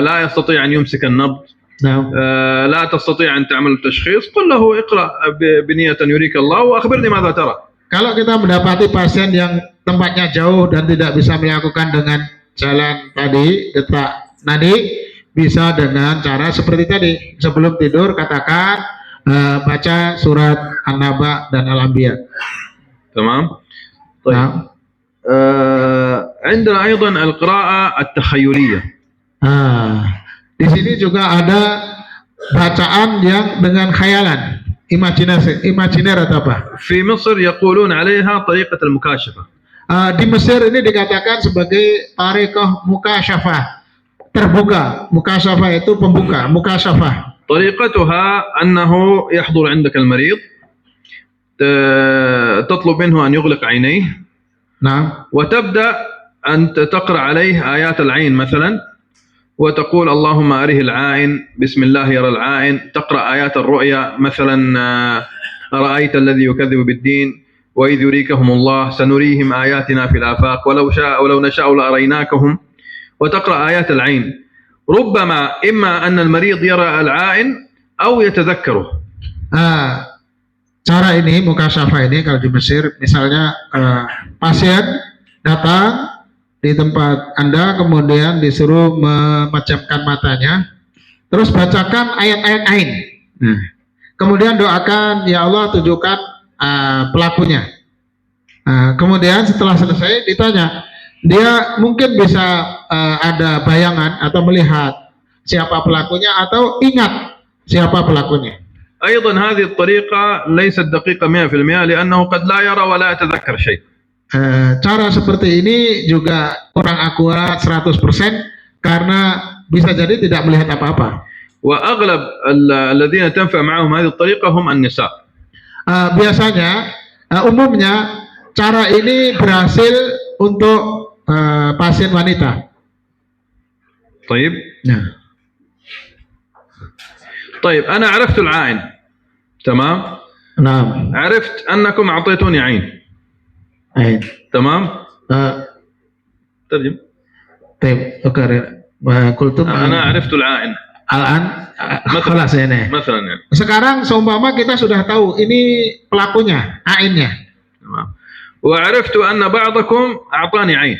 لا يستطيع أن يمسك النبض Nah, لا تستطيع أن تعمل التشخيص قل له اقرأ بنية يريك الله وأخبرني ماذا ترى. kalau kita mendapati pasien yang tempatnya jauh dan tidak bisa melakukan dengan jalan tadi, detak nadi, bisa dengan cara seperti tadi. Sebelum tidur katakan baca surat An-Naba dan Al-Anbiya. تمام. طيب. Nah, عندنا أيضا القراءة التخيلية. Di sini juga ada bacaan yang dengan khayalan, imajiner atau apa? في مصر يقولون عليها طريقة المكاشفة. Di Mesir ini dikatakan sebagai tariqah mukasyafah, terbuka. Mukasyafah itu pembuka, mukasyafah. طريقتها أنه يحضر عندك المريض تطلب منه أن يغلق عينيه Nah, وتبدأ أن تقرأ عليه آيات العين مثلا وتقول اللهم أره العائن بسم الله يرى العائن. تقرأ آيات الرؤيا مثلا أرأيت الذي يكذب بالدين وإذ يريكهم الله سنريهم آياتنا في الآفاق ولو نشاء لأريناكهم. وتقرأ آيات العين ربما إما أن المريض يرى العائن أو يتذكره. cara ini mukasyafah ini kalau di Mesir misalnya pasien datang di tempat Anda kemudian disuruh memejamkan matanya terus bacakan ayat-ayat ain. Kemudian doakan ya Allah tunjukkan pelakunya. Kemudian setelah selesai ditanya, dia mungkin bisa ada bayangan atau melihat siapa pelakunya atau ingat siapa pelakunya. أيضا هذه الطريقة ليست دقيقة 100% لأنه قد لا يرى ولا يتذكر شيء. Cara seperti ini juga kurang akurat 100% karena bisa jadi tidak melihat apa-apa. وأغلب الذين تنفع معهم هذه الطريقة هم النساء. Biasanya umumnya cara ini berhasil untuk pasien wanita. طيب. Nah. طيب أنا عرفت العائن تمام. نعم. عرفت أنكم أعطيتوني عين. عين. تمام. ترجم. طيب قلتم أنا عرفت العائن. الآن خلاص ini. مثلا يعني. Sekarang seumpama kita sudah tahu ini pelakunya, ainnya. تمام. وعرفت أن بعضكم أعطاني عين.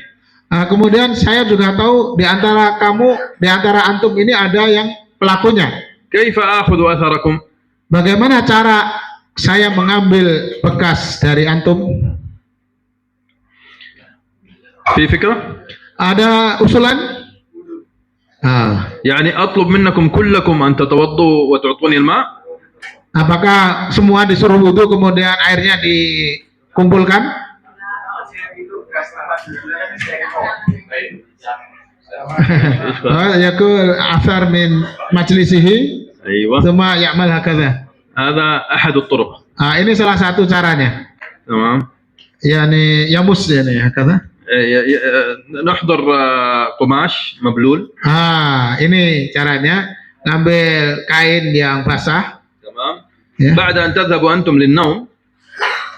Kemudian saya juga tahu di antara kamu, di antara antum ini ada yang pelakunya. كيف آخذ أثركم؟ Bagaimana cara saya mengambil bekas dari antum? في فكرة؟ Ada usulan? يعني أطلب منكم كلكم أن تتوضوا وتعطوني الماء؟ Apakah semua disuruh wudhu kemudian airnya dikumpulkan? يقول أثر من مجلسه أيوة. ثم يعمل هكذا. هذا أحد الطرق. Ini salah satu caranya. تمام. Yani yamus yani kata. نحضر قماش مبلول. Ini caranya ngambil kain yang basah. تمام. Ya. بعد أن تذهبوا أنتم للنوم.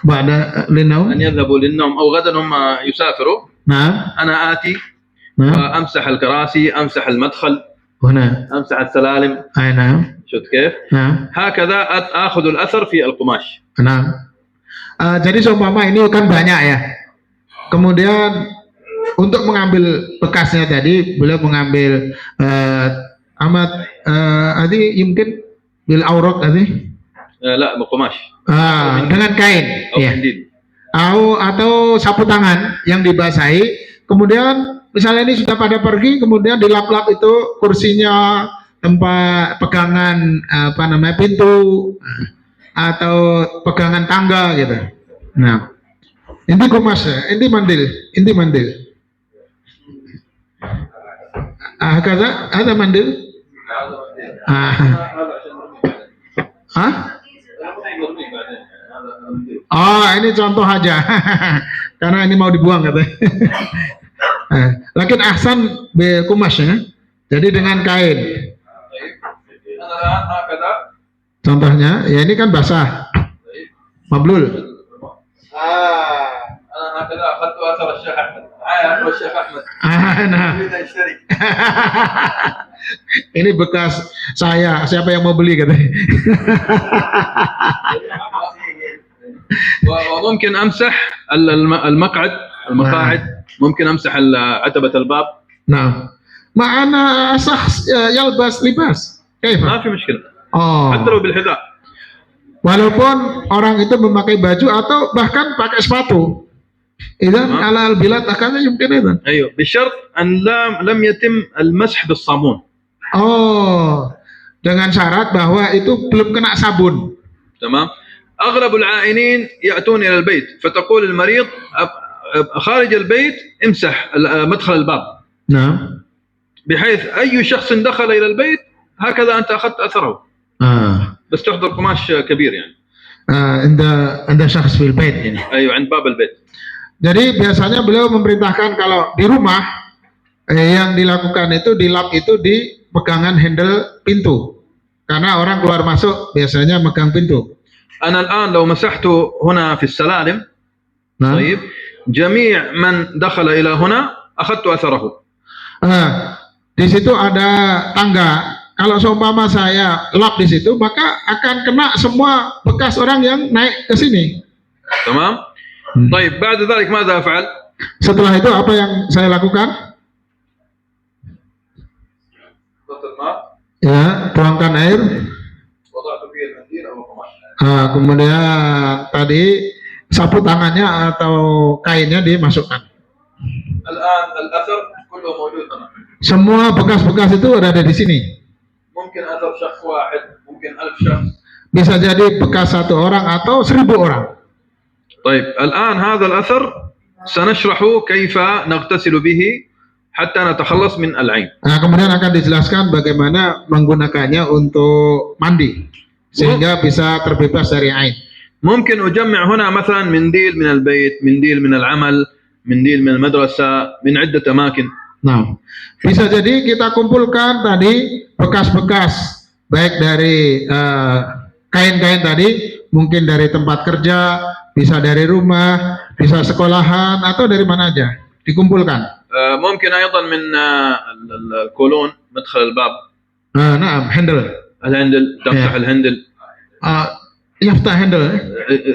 بعد للنوم. أن يذهبوا للنوم أو غدا هم يسافروا. نعم. أنا آتي. نعم. وأمسح الكراسي، أمسح المدخل. هنا. أمسح السلالم. أي نعم. شفت كيف؟ نعم. هكذا آخذ الأثر في القماش. Nah, jadi seumpama ini kan banyak ya. Kemudian untuk mengambil bekasnya tadi, beliau mengambil amat tadi mungkin bil aurok tadi. لا بقماش. Dengan kain. أو Ya. منديل. Atau sapu tangan yang dibasahi. Kemudian misalnya ini sudah pada pergi, kemudian dilap-lap itu kursinya, tempat pegangan pintu. Atau pegangan tangga gitu. Nah, inti kumas ya, inti mandil. Kaza, ada mandil? Ini contoh aja, karena ini mau dibuang katanya. Lakin ahsan be kumas ya, jadi dengan kain. Contohnya, ya ini kan basah, mablul. Nah. Ini bekas saya. Siapa yang mau beli katanya? وممكن أمسح المقاعد. ممكن أمسح عتبة الباب. نعم. معنا شخص يلبس لباس. كيف؟ ما في مشكلة. حتى لو بالحذاء. Walaupun orang itu memakai baju atau bahkan pakai sepatu. Idzan ala al-bilad akan mungkin itu. أيوه بشرط أن لم يتم المسح بالصابون. Dengan syarat bahwa itu belum kena sabun. تمام. أغلب العائنين يأتون إلى البيت فتقول المريض خارج البيت امسح مدخل الباب. نعم. بحيث أي شخص دخل إلى البيت هكذا أنت أخذت أثره. بس تحضر قماش كبير يعني. عند شخص في البيت ini. أيوه عند باب البيت. Jadi biasanya beliau memerintahkan kalau di rumah yang dilakukan itu dilap itu di pegangan handle pintu. Karena orang keluar masuk biasanya megang pintu. أنا الآن لو مسحت هنا في السلالم. طيب جميع من دخل إلى هنا أخذت أثره. Di situ ada tangga. Kalau seumpama saya lap di situ, maka akan kena semua bekas orang yang naik ke sini. تمام. طيب بعد ذلك ماذا أفعل؟ Setelah itu apa yang saya lakukan? Ya, tuangkan air. Kemudian tadi sapu tangannya atau kainnya dimasukkan. Semua bekas-bekas itu ada di sini. Bisa jadi bekas satu orang atau 1000 orang. طيب الآن هذا الأثر سنشرح كيف نغتسل به حتى نتخلص من العين. Kemudian akan dijelaskan bagaimana menggunakannya untuk mandi sehingga bisa terbebas dari ain. ممكن أجمع هنا مثلا منديل من البيت، منديل من العمل، منديل من المدرسة، من عدة أماكن. Nah, bisa jadi kita kumpulkan tadi bekas-bekas baik dari kain-kain tadi, mungkin dari tempat kerja, bisa dari rumah, bisa sekolahan atau dari mana aja dikumpulkan. ممكن أيضا من الكولون مدخل الباب. نعم handle. الهندل تمسح الهندل. يفتح handle.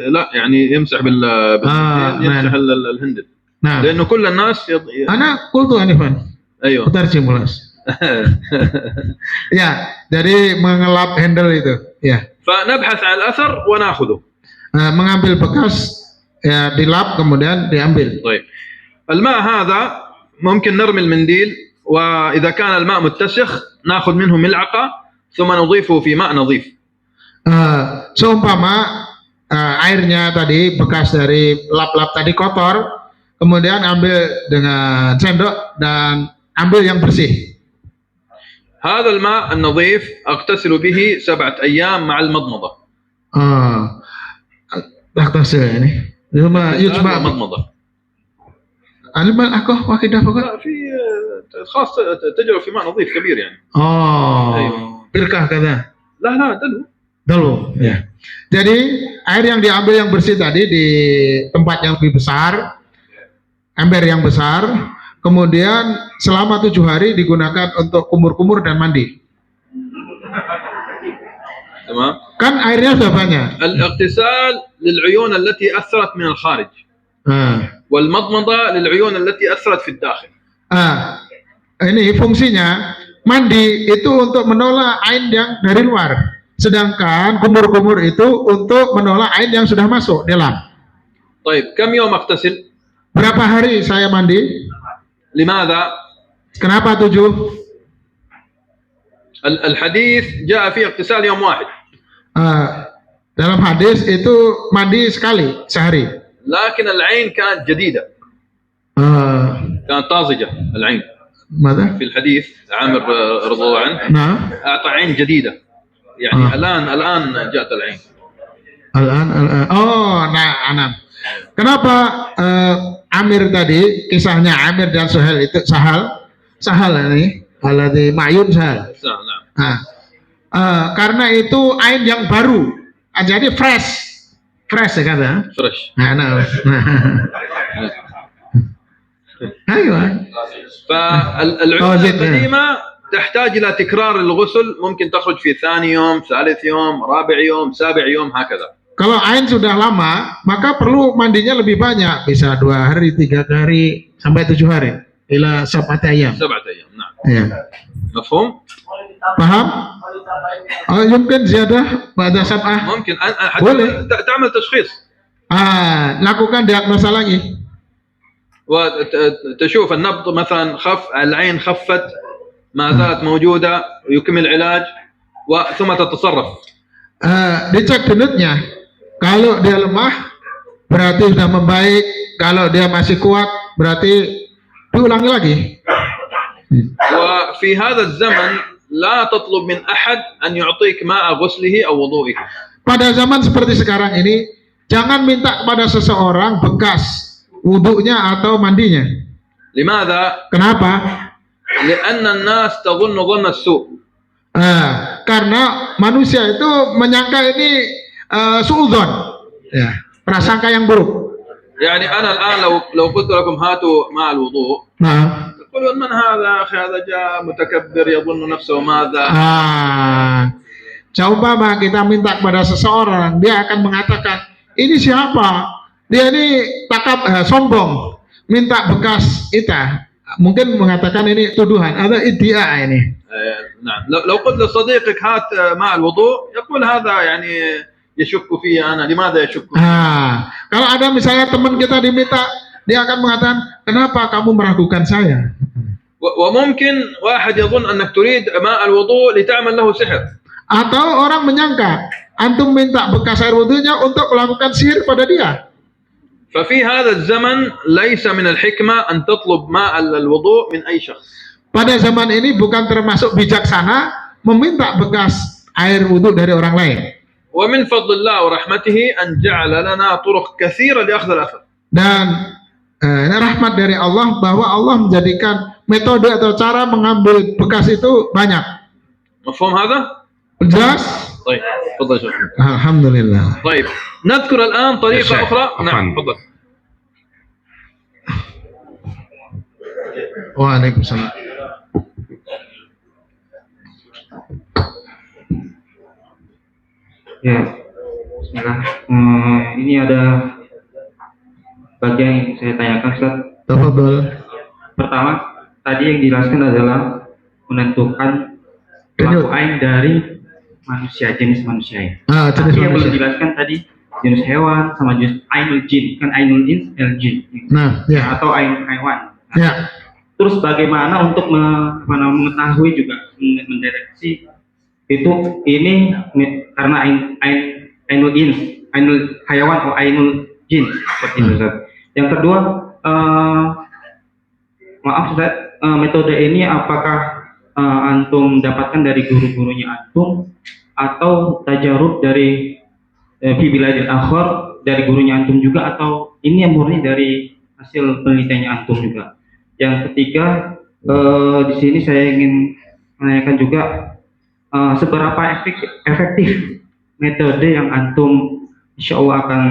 لا يعني يمسح يمسح الهندل. Nah, لأنه كل الناس أنا قلت آنفا. أيوه. Terjemulas. Ya, jadi mengelap handle itu. Ya. فنبحث عن الأثر ونأخذه. Mengambil bekas ya dilap kemudian diambil. طيب. الماء هذا ممكن نرمي المنديل وإذا كان الماء متسخ نأخذ منه ملعقة ثم نضيفه في ماء نظيف. Seumpama airnya tadi bekas dari lap-lap tadi kotor, kemudian ambil dengan sendok dan ambil yang bersih. هذا الماء النظيف أغتسل به 7 أيام مع المضمضة. Taktasil ini. Cuma الاستنشاق والمضمضة. Alimal aku wakidah pokok. لا في خاص تجربة في ماء نظيف كبير يعني. Oh, birkah kata. لا دلو. Dulu, ya. Jadi air yang diambil yang bersih tadi di tempat yang lebih besar, ember yang besar, kemudian selama 7 hari digunakan untuk kumur-kumur dan mandi. تمام. Kan airnya sudah banyak. الاغتسال للعيون التي أثرت من الخارج. والمضمضة للعيون التي أثرت في الداخل. Ini fungsinya mandi itu untuk menolak ain yang dari luar, sedangkan kumur-kumur itu untuk menolak ain yang sudah masuk dalam. طيب كم يوم أغتسل؟ Berapa hari saya mandi? لماذا؟ Kenapa 7? الحديث جاء فيه اغتسال يوم واحد. Dalam hadis itu mandi sekali sehari. لكن العين كانت جديدة. كانت طازجة العين. ماذا؟ في الحديث عامر رضي الله عنه نعم. أعطى عين جديدة. يعني الآن جاءت العين. الآن. Oh, nah, kenapa Amir tadi kisahnya Amir dan Suhail itu Sahal ini alladzi ma'yun Sahal. نعم. Karena itu ain yang baru, jadi fresh ya kata. فريش. Nah. Ayo. فالعيون القديمة تحتاج إلى تكرار الغسل، ممكن تخرج في ثاني يوم، ثالث يوم، رابع يوم، سابع يوم، هكذا. Kalau ain sudah lama, maka perlu mandinya lebih banyak, bisa 2 hari, 3 hari, sampai 7 hari. Ila 7 ayam. 7 أيام. نعم. Ya. مفهوم؟ Paham? Mungkin ziyadah pada 7. ممكن boleh. تعمل تشخيص. Lakukan diagnosa lagi. وتشوف النبض مثلا العين خفت ما زالت موجودة ويكمل علاج ثم تتصرف. Dicek denutnya. Kalau dia lemah berarti sudah membaik, kalau dia masih kuat berarti diulangi lagi. وفي هذا الزمن لا تطلب من أحد أن يعطيك ماء غسله أو وضوئه. Pada zaman seperti sekarang ini, jangan minta kepada seseorang bekas wudhunya atau mandinya. لماذا؟ Kenapa? لأن الناس تظن ظن السوء. Karena manusia itu menyangka ini suudzon, ya, prasangka yang buruk. يعني أنا الآن لو قلت لكم هاتوا ماء الوضوء. Nah. تقولون من هذا أخي، هذا جاء متكبر يظن نفسه ماذا. Coba kita minta kepada seseorang, dia akan mengatakan ini siapa? Dia ini sombong, minta bekas kita. Mungkin mengatakan ini tuduhan, ada iddia ini. نعم. لو قلت لصديقك هات ماء الوضوء يقول هذا يعني يشك في أنا، لماذا يشك؟ Kalau ada misalnya teman kita diminta, dia akan mengatakan kenapa kamu meragukan saya? وممكن واحد يظن أنك تريد ماء الوضوء لتعمل له سحر. Atau orang menyangka antum minta bekas air wudunya untuk melakukan sihir pada dia. ففي هذا الزمن ليس من الحكمة أن تطلب ماء الوضوء من أي شخص. Pada zaman ini bukan termasuk bijaksana meminta bekas air wudhu dari orang lain. ومن فضل الله ورحمته أن جعل لنا طرق كثيرة لأخذ الأثر. Dan ini rahmat dari Allah bahwa Allah menjadikan metode atau cara mengambil bekas itu banyak. مفهوم هذا؟ Jelas? طيب تفضل شيخ. Alhamdulillah. طيب نذكر الآن طريقة أخرى. نعم تفضل. Waalaikumsalam. Ya, bismillah. Ini ada bagian yang saya tanyakan, Ustaz. Tafadhol. Pertama, tadi yang dijelaskan adalah menentukan pelaku ain dari manusia, jenis manusia. Jenis Tapi yang belum manusia. dijelaskan tadi jenis hewan sama jenis ainul jin, kan ainul ins, el jin. Nah, ya. Atau ain hewan. Ya. Terus bagaimana untuk mengetahui juga mendeteksi itu ini karena ainul ins, ainul hayawan atau ainul jin seperti itu, Ustaz. Yang kedua, maaf Ustaz, metode ini apakah antum dapatkan dari guru-gurunya antum atau tajarub dari fi biladil akhar dari gurunya antum juga atau ini yang murni dari hasil penelitiannya antum juga? Yang ketiga, di sini saya ingin menanyakan juga seberapa efektif metode yang antum insya Allah akan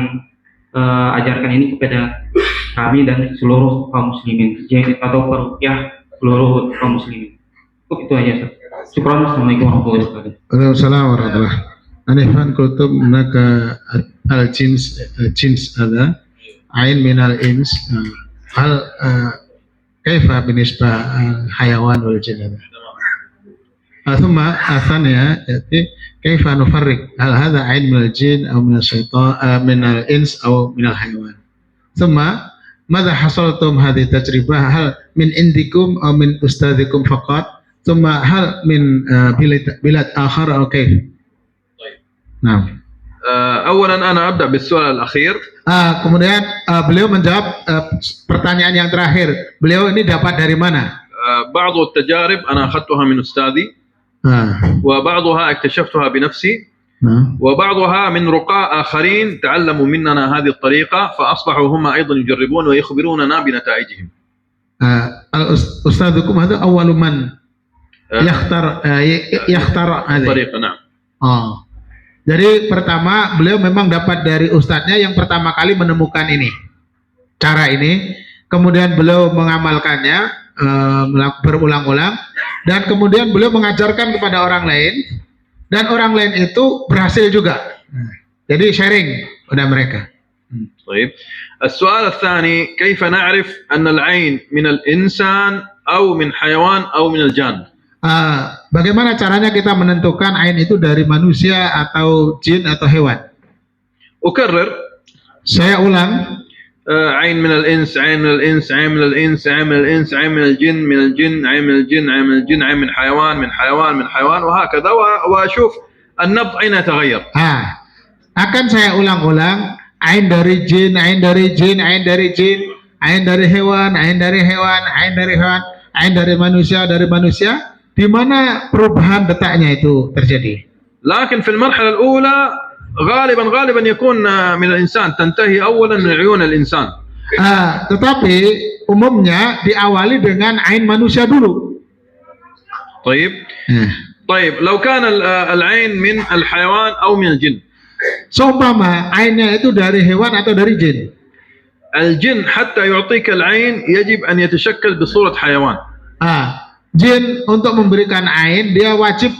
ajarkan ini kepada kami dan seluruh kaum muslimin atau peruqyah seluruh kaum muslimin. Itu aja, Ustaz. Syukran. Assalamualaikum warahmatullahi wabarakatuh. Waalaikumsalam warahmatullahi wabarakatuh. Anifan kultum naka al-jins ada ain minal ins hal kaifa binisbah hayawan wal jin ada. ثم الثانية يأتي كيف نفرق هل هذا عين من الجن أو من الشيطان من الإنس أو من الحيوان. ثم ماذا حصلتم هذه التجربة هل من عندكم أو من أستاذكم فقط ثم هل من بلاد آخر أو كيف. Nah. أولا أنا أبدأ بالسؤال الأخير. Kemudian beliau menjawab pertanyaan yang terakhir. Beliau ini dapat dari mana? بعض التجارب أنا أخذتها من أستاذي وبعضها اكتشفتها بنفسي وبعضها من رقاء آخرين تعلموا مننا هذه الطريقة فأصبحوا هم أيضا يجربون ويخبروننا بنتائجهم. أستاذكم هذا أول من يختار هذه الطريقة. نعم. Jadi pertama beliau memang dapat dari ustadznya yang pertama kali menemukan ini, cara ini, kemudian beliau mengamalkannya berulang-ulang dan kemudian beliau mengajarkan kepada orang lain dan orang lain itu berhasil juga. Jadi sharing pada mereka. طيب السؤال الثاني كيف نعرف أن العين من الإنسان أو من حيوان أو من الجان. Bagaimana caranya kita menentukan ain itu dari manusia atau jin atau hewan? أكرر. Saya ulang. عين من الإنس عين من الإنس عين من الإنس عين من الإنس عين من الجن من الجن عين من الجن عين من الجن عين من حيوان من حيوان من حيوان وهكذا وأشوف النبض أين يتغير. Akan saya ulang-ulang. Ain dari jin, ain dari jin, ain dari jin, ain dari hewan, ain dari hewan, ain dari hewan, ain dari manusia, di mana perubahan detaknya itu terjadi. لكن في المرحلة الأولى غالبا يكون من الإنسان تنتهي أولا من عيون الإنسان. Tetapi umumnya diawali dengan ain manusia dulu. طيب لو كان العين من الحيوان أو من الجن. Seumpama ainnya itu dari hewan atau dari jin. الجن حتى يعطيك العين يجب أن يتشكل بصورة حيوان. Jin untuk memberikan ain dia wajib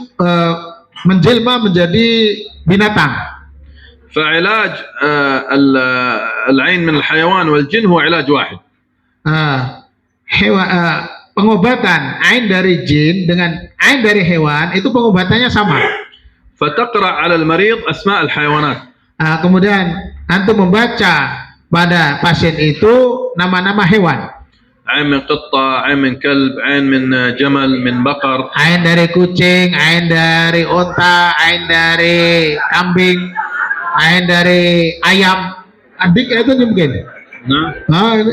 menjelma menjadi binatang. فعلاج العين من الحيوان والجن هو علاج واحد. Pengobatan ain dari jin dengan ain dari hewan itu pengobatannya sama. فتقرأ على المريض أسماء الحيوانات. Kemudian antum membaca pada pasien itu nama-nama hewan. عين من قطة، عين من كلب، عين من جمل، من بقر. Ain dari kucing, ain dari unta, ain dari kambing, ain dari ayam. Adik itu mungkin.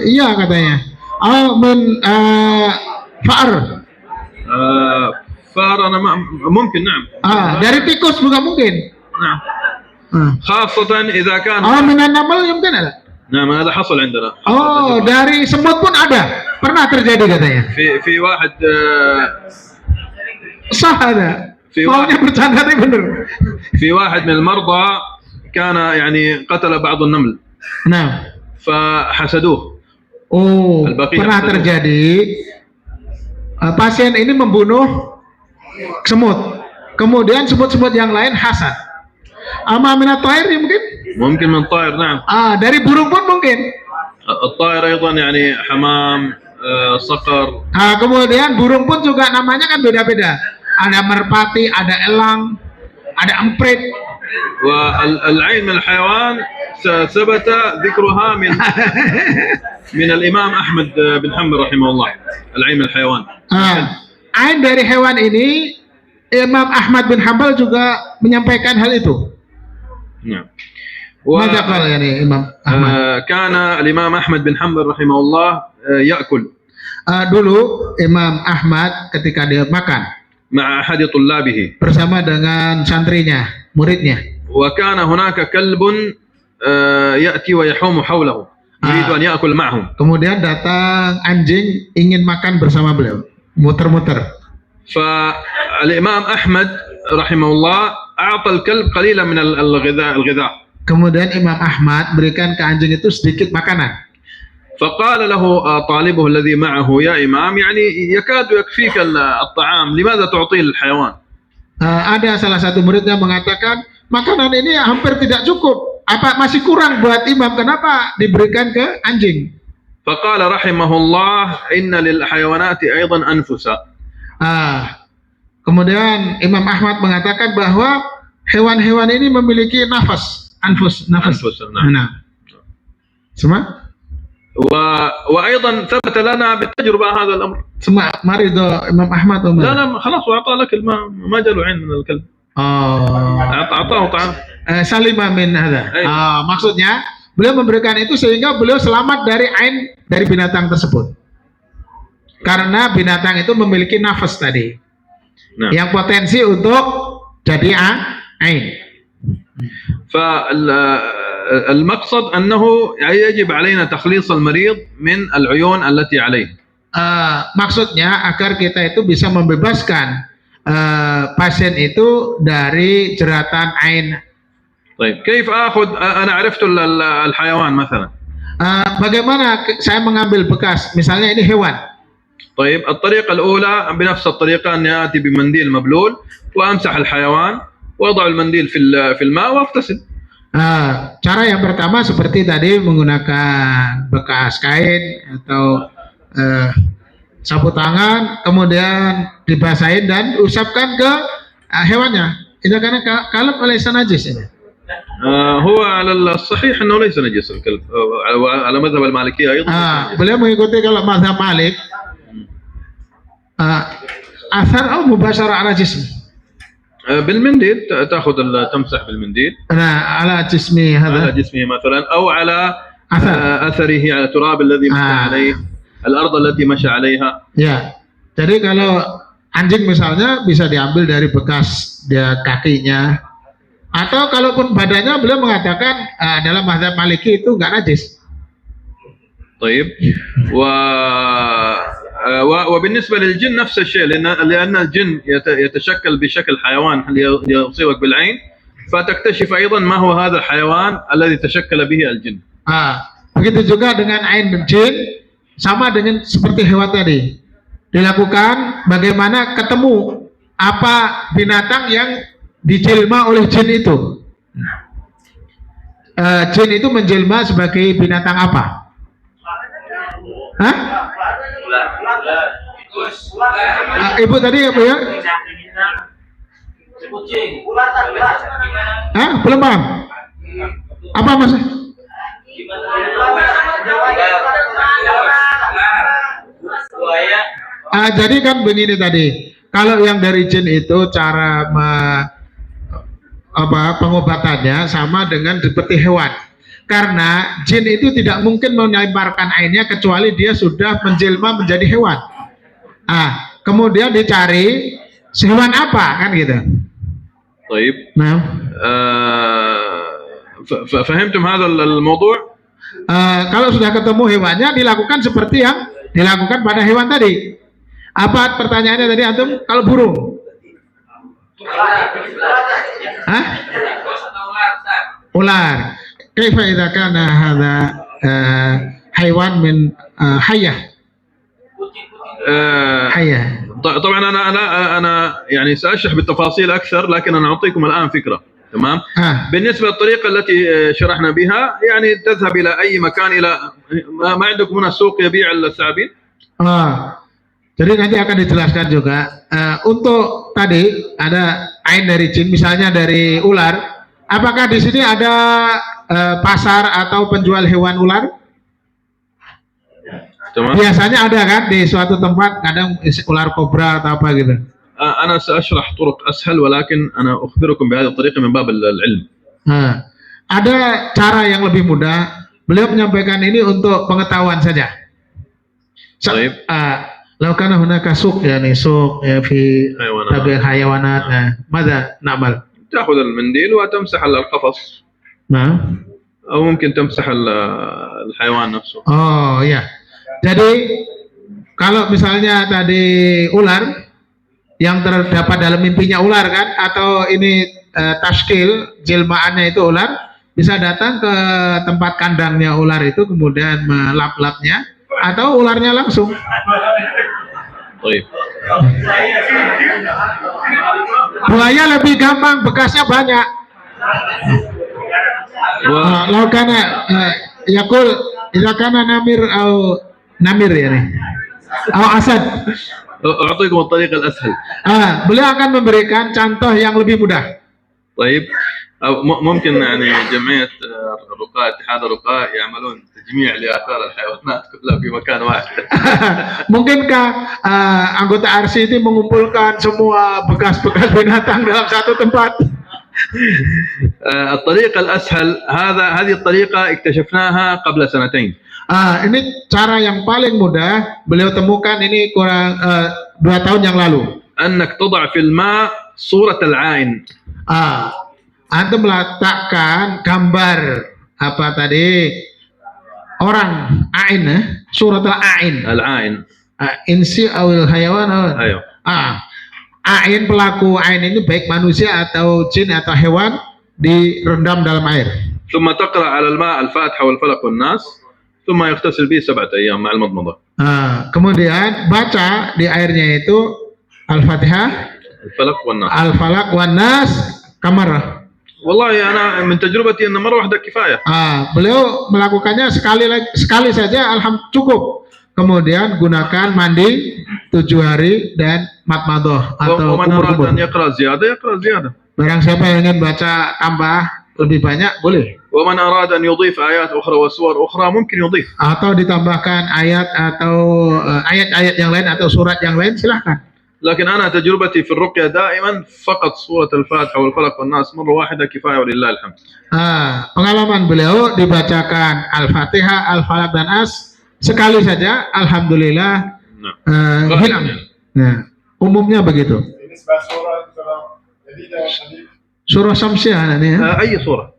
Iya katanya. Far. فار أنا ممكن نعم. Dari tikus juga mungkin. نعم. خاصة إذا كان. Minan namal mungkin ada. نعم هذا حصل عندنا. Dari semut pun ada. Pernah terjadi katanya. في واحد. Sah ada. Maunya bercanda tapi benar. في واحد من المرضى كان يعني قتل بعض النمل. Nah. فحسدوه. Pernah terjadi. Pasien ini membunuh semut. Kemudian semut-semut yang lain hasad. Minat طائر mungkin? ممكن من طائر نعم. Dari burung pun mungkin. الطائر أيضا يعني حمام صقر. Kemudian burung pun juga namanya kan beda-beda. Ada merpati, ada elang, ada emprit. والعين من الحيوان ثبت ذكرها من الإمام أحمد بن حنبل رحمه الله. العين من الحيوان. Ain dari hewan ini Imam Ahmad bin Hanbal juga menyampaikan hal itu. نعم. ماذا قال يعني إمام أحمد؟ كان الإمام أحمد بن حنبل رحمه الله يأكل. Dulu Imam Ahmad ketika dia makan مع أحد طلابه bersama dengan santrinya, muridnya. وكان هناك كلب يأتي ويحوم حوله يريد أن يأكل معهم. Kemudian datang anjing ingin makan bersama beliau, muter-muter. فالإمام أحمد رحمه الله أعطى الكلب قليلا من الغذاء. Kemudian Imam Ahmad berikan ke anjing itu sedikit makanan. فقال له طالبه الذي معه يا إمام يعني يكاد يكفيك الطعام لماذا تعطيه للحيوان؟ Ada salah satu muridnya mengatakan makanan ini hampir tidak cukup. Apa masih kurang buat imam? Kenapa diberikan ke anjing? فقال رحمه الله إن للحيوانات أيضا أنفسا. Kemudian Imam Ahmad mengatakan bahwa hewan-hewan ini memiliki nafas, nafas. نعم. Semua? وأيضا ثبت لنا بالتجربة هذا الأمر. Semua marido Imam Ahmad. لا خلاص وأعطاه لك الماء ما جاله عين من الكلب. أعطاه طعام. Salima min hadza. Maksudnya beliau memberikan itu sehingga beliau selamat dari ain dari binatang tersebut. Karena binatang itu memiliki nafas tadi. Nah. Yang potensi untuk jadi ain. فالمقصد أنه يجب علينا تخليص المريض من العيون التي عليه. Maksudnya agar kita itu bisa membebaskan pasien itu dari jeratan ain. طيب كيف آخذ أنا عرفت الحيوان مثلا. Bagaimana saya mengambil bekas misalnya ini hewan. طيب الطريقة الأولى بنفس الطريقة أني آتي بمنديل مبلول وأمسح الحيوان وأضع المنديل في الماء وأغتسل. Cara yang pertama seperti tadi menggunakan bekas kain atau sapu tangan, kemudian dibasahin dan usapkan ke hewannya. Itu karena kalau oleh najis ini. هو على الصحيح أنه ليس نجس الكلب على مذهب المالكية أيضا. Beliau mengikuti kalau mazhab Malik. أثر أو مباشرة على جسمه. بالمنديل تأخذ تمسح بالمنديل. على جسمه هذا. على جسمه مثلا أو على أثره على التراب الذي مشى عليه الأرض التي مشى عليها. Ya. Jadi kalau anjing misalnya bisa diambil dari bekas dia kakinya atau kalaupun badannya beliau mengatakan dalam mazhab Maliki itu enggak najis. طيب وبالنسبة للجن نفس الشيء لأن الجن يتشكل بشكل حيوان يصيبك بالعين فتكتشف أيضا ما هو هذا الحيوان الذي تشكل به الجن. Begitu juga dengan ain jin sama dengan seperti hewan tadi dilakukan bagaimana ketemu apa binatang yang dijelma oleh jin itu. Jin itu menjelma sebagai binatang apa? Ibu tadi apa ya? Belum paham. Apa mas? Jadi kan begini tadi. Kalau yang dari jin itu cara pengobatannya sama dengan seperti hewan. Karena jin itu tidak mungkin melemparkan ainnya kecuali dia sudah menjelma menjadi hewan. Kemudian dicari hewan apa kan gitu. طيب. Nah. فهمتم هذا الموضوع؟ Kalau sudah ketemu hewannya dilakukan seperti yang dilakukan pada hewan tadi. Apa pertanyaannya tadi antum? Kalau burung? Ular. Kaifa idza kana hadza حيوان من حية. حية. طبعا انا يعني ساشرح بالتفاصيل اكثر لكن انا اعطيكم الان فكره. تمام. بالنسبه للطريقه التي شرحنا بها يعني تذهب الى اي مكان الى ما عندكم هنا سوق يبيع الثعابين. Jadi nanti akan dijelaskan juga untuk tadi ada ain dari jin misalnya dari ular. Apakah di sini ada pasar atau penjual hewan ular? تمام. Biasanya ada kan di suatu tempat kadang ular kobra atau apa gitu. أنا سأشرح طرق أسهل ولكن أنا أخبركم بهذه الطريقة من باب العلم. Ada cara yang lebih mudah. Beliau menyampaikan ini untuk pengetahuan saja. طيب. لو كان هناك سوق يعني سوق في تبيع حيوانات ماذا نعمل؟ تأخذ المنديل وتمسح القفص. نعم. أو ممكن تمسح الحيوان نفسه. Oh ya. Jadi kalau misalnya tadi ular yang terdapat dalam mimpinya ular kan, atau ini tashkil jelmaannya itu ular, bisa datang ke tempat kandangnya ular itu kemudian melap-lapnya, atau ularnya langsung. طيب. Buaya lebih gampang, bekasnya banyak. Lau kana yakul idza kana namir atau namir ya nih. Atau asad. أعطيكم الطريقة الأسهل. Beliau akan memberikan contoh yang lebih mudah. طيب. أو ممكن يعني جمعية الرقاء اتحاد الرقاء يعملون تجميع لآثار الحيوانات كلها في مكان واحد. Mungkinkah anggota RCT mengumpulkan semua bekas-bekas binatang dalam satu tempat? الطريقة الأسهل هذه الطريقة اكتشفناها قبل سنتين. Ini cara yang paling mudah beliau temukan ini kurang 2 tahun yang lalu. أنك تضع في الماء صورة العائن. Antum meletakkan gambar apa tadi orang ain, surat al-ain. العائن. Insi awil hayawan. أيوه. Ain, pelaku ain ini baik manusia atau jin atau hewan, direndam dalam air. ثم تقرأ على الماء الفاتحة والفلق والناس ثم يغتسل به 7 أيام مع المضمضة. Kemudian baca di airnya itu Al-Fatihah, الفلق والناس. Al-Falaq wan Nas kamarah. والله أنا من تجربتي أن مرة واحدة كفاية. Beliau melakukannya sekali saja, alhamdulillah cukup. Kemudian gunakan mandi 7 hari dan matmadoh atau ومن أراد kumur-kumur. أن يقرأ زيادة يقرأ زيادة. Barang siapa yang ingin baca tambah lebih banyak boleh. ومن أراد أن يضيف آيات أخرى وسور أخرى ممكن يضيف. Atau ditambahkan ayat atau ayat-ayat yang lain atau surat yang lain silahkan. لكن أنا تجربتي في الرقية دائما فقط سورة الفاتحة والفلق والناس مرة واحدة كفاية ولله الحمد. Pengalaman beliau dibacakan Al-Fatihah, Al-Falaq dan As sekali saja, alhamdulillah hilang. Nah, umumnya begitu. Surah Samsiah ini ya. أي سورة.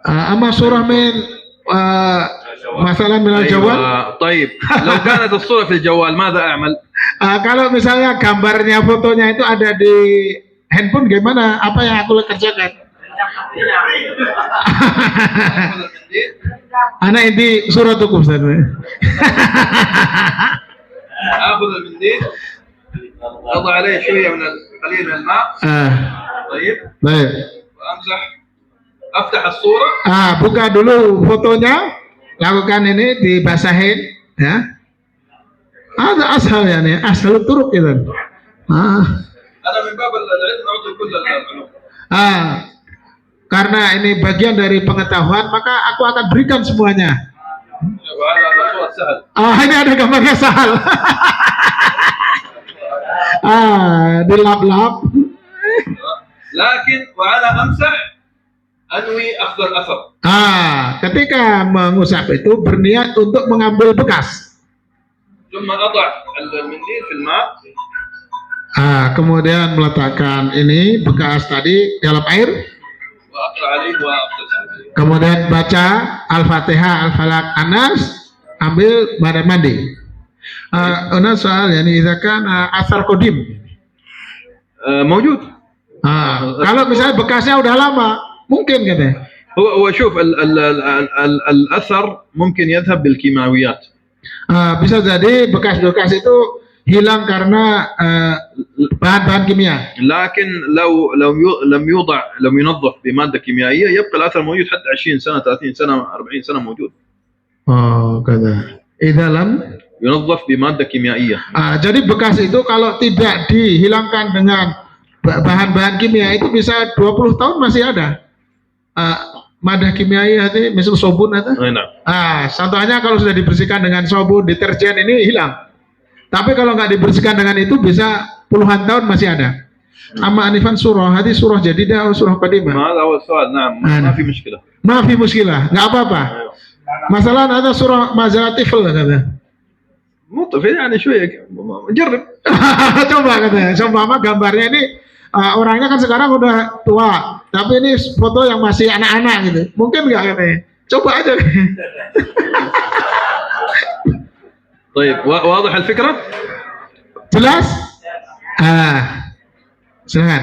Ama surah min masalah minal jawal. طيب لو كانت الصورة في الجوال ماذا أعمل؟ Kalau misalnya gambarnya, fotonya itu ada di handphone, gimana? Apa yang aku kerjakan? Anak ini surat hukum Ustaz. آخذ المنديل أضع عليه شوية من قليل من الماء. طيب. Baik. وأمسح أفتح الصورة. Buka dulu fotonya, lakukan ini dibasahin, ya. Ada ashal ya nih, ashal turuk gitu. أنا من باب العلم أعطي كل العلوم. Karena ini bagian dari pengetahuan, maka aku akan berikan semuanya. وهذا صورة سهل. Ini ada gambarnya sahal. Dilap-lap. لكن وأنا أمسح أنوي أخذ الأثر. Ketika mengusap itu berniat untuk mengambil bekas. ثم أضع المنديل في الماء. Kemudian meletakkan ini bekas tadi dalam air. وأقرأ عليه وأغتسل. Kemudian baca Al-Fatihah, Al-Falaq, An-Nas, ambil badan mandi. Una soal yani idza kana athar qadim. موجود. Kalau misalnya bekasnya udah lama, mungkin katanya. هو شوف الأثر ممكن يذهب بالكيماويات. Bisa jadi bekas-bekas itu hilang karena bahan-bahan kimia. لكن لم ينظف بمادة كيميائية يبقى الأثر موجود حتى 20 سنة 30 سنة 40 سنة موجود. Kata. Dalam ينظف بمادة كيميائية. Jadi bekas itu kalau tidak dihilangkan dengan bahan-bahan kimia itu bisa 20 tahun masih ada. Madah kimiawi itu misal sobun itu. Contohnya kalau sudah dibersihkan dengan sobun, deterjen ini hilang. Tapi kalau nggak dibersihkan dengan itu bisa puluhan tahun masih ada. Amma anifan surah, hadi surah jadidah atau surah qadimah. هذا هو السؤال. نعم ما في مشكلة. Ma fi muskilah, nggak apa-apa. Masalah ada surah mazalah tifl kata. مطف يعني شوية جرب. Coba katanya, seumpama gambarnya ini orangnya kan sekarang udah tua, tapi ini foto yang masih anak-anak gitu. Mungkin nggak katanya? Coba aja. طيب واضح الفكرة؟ Jelas? Silakan.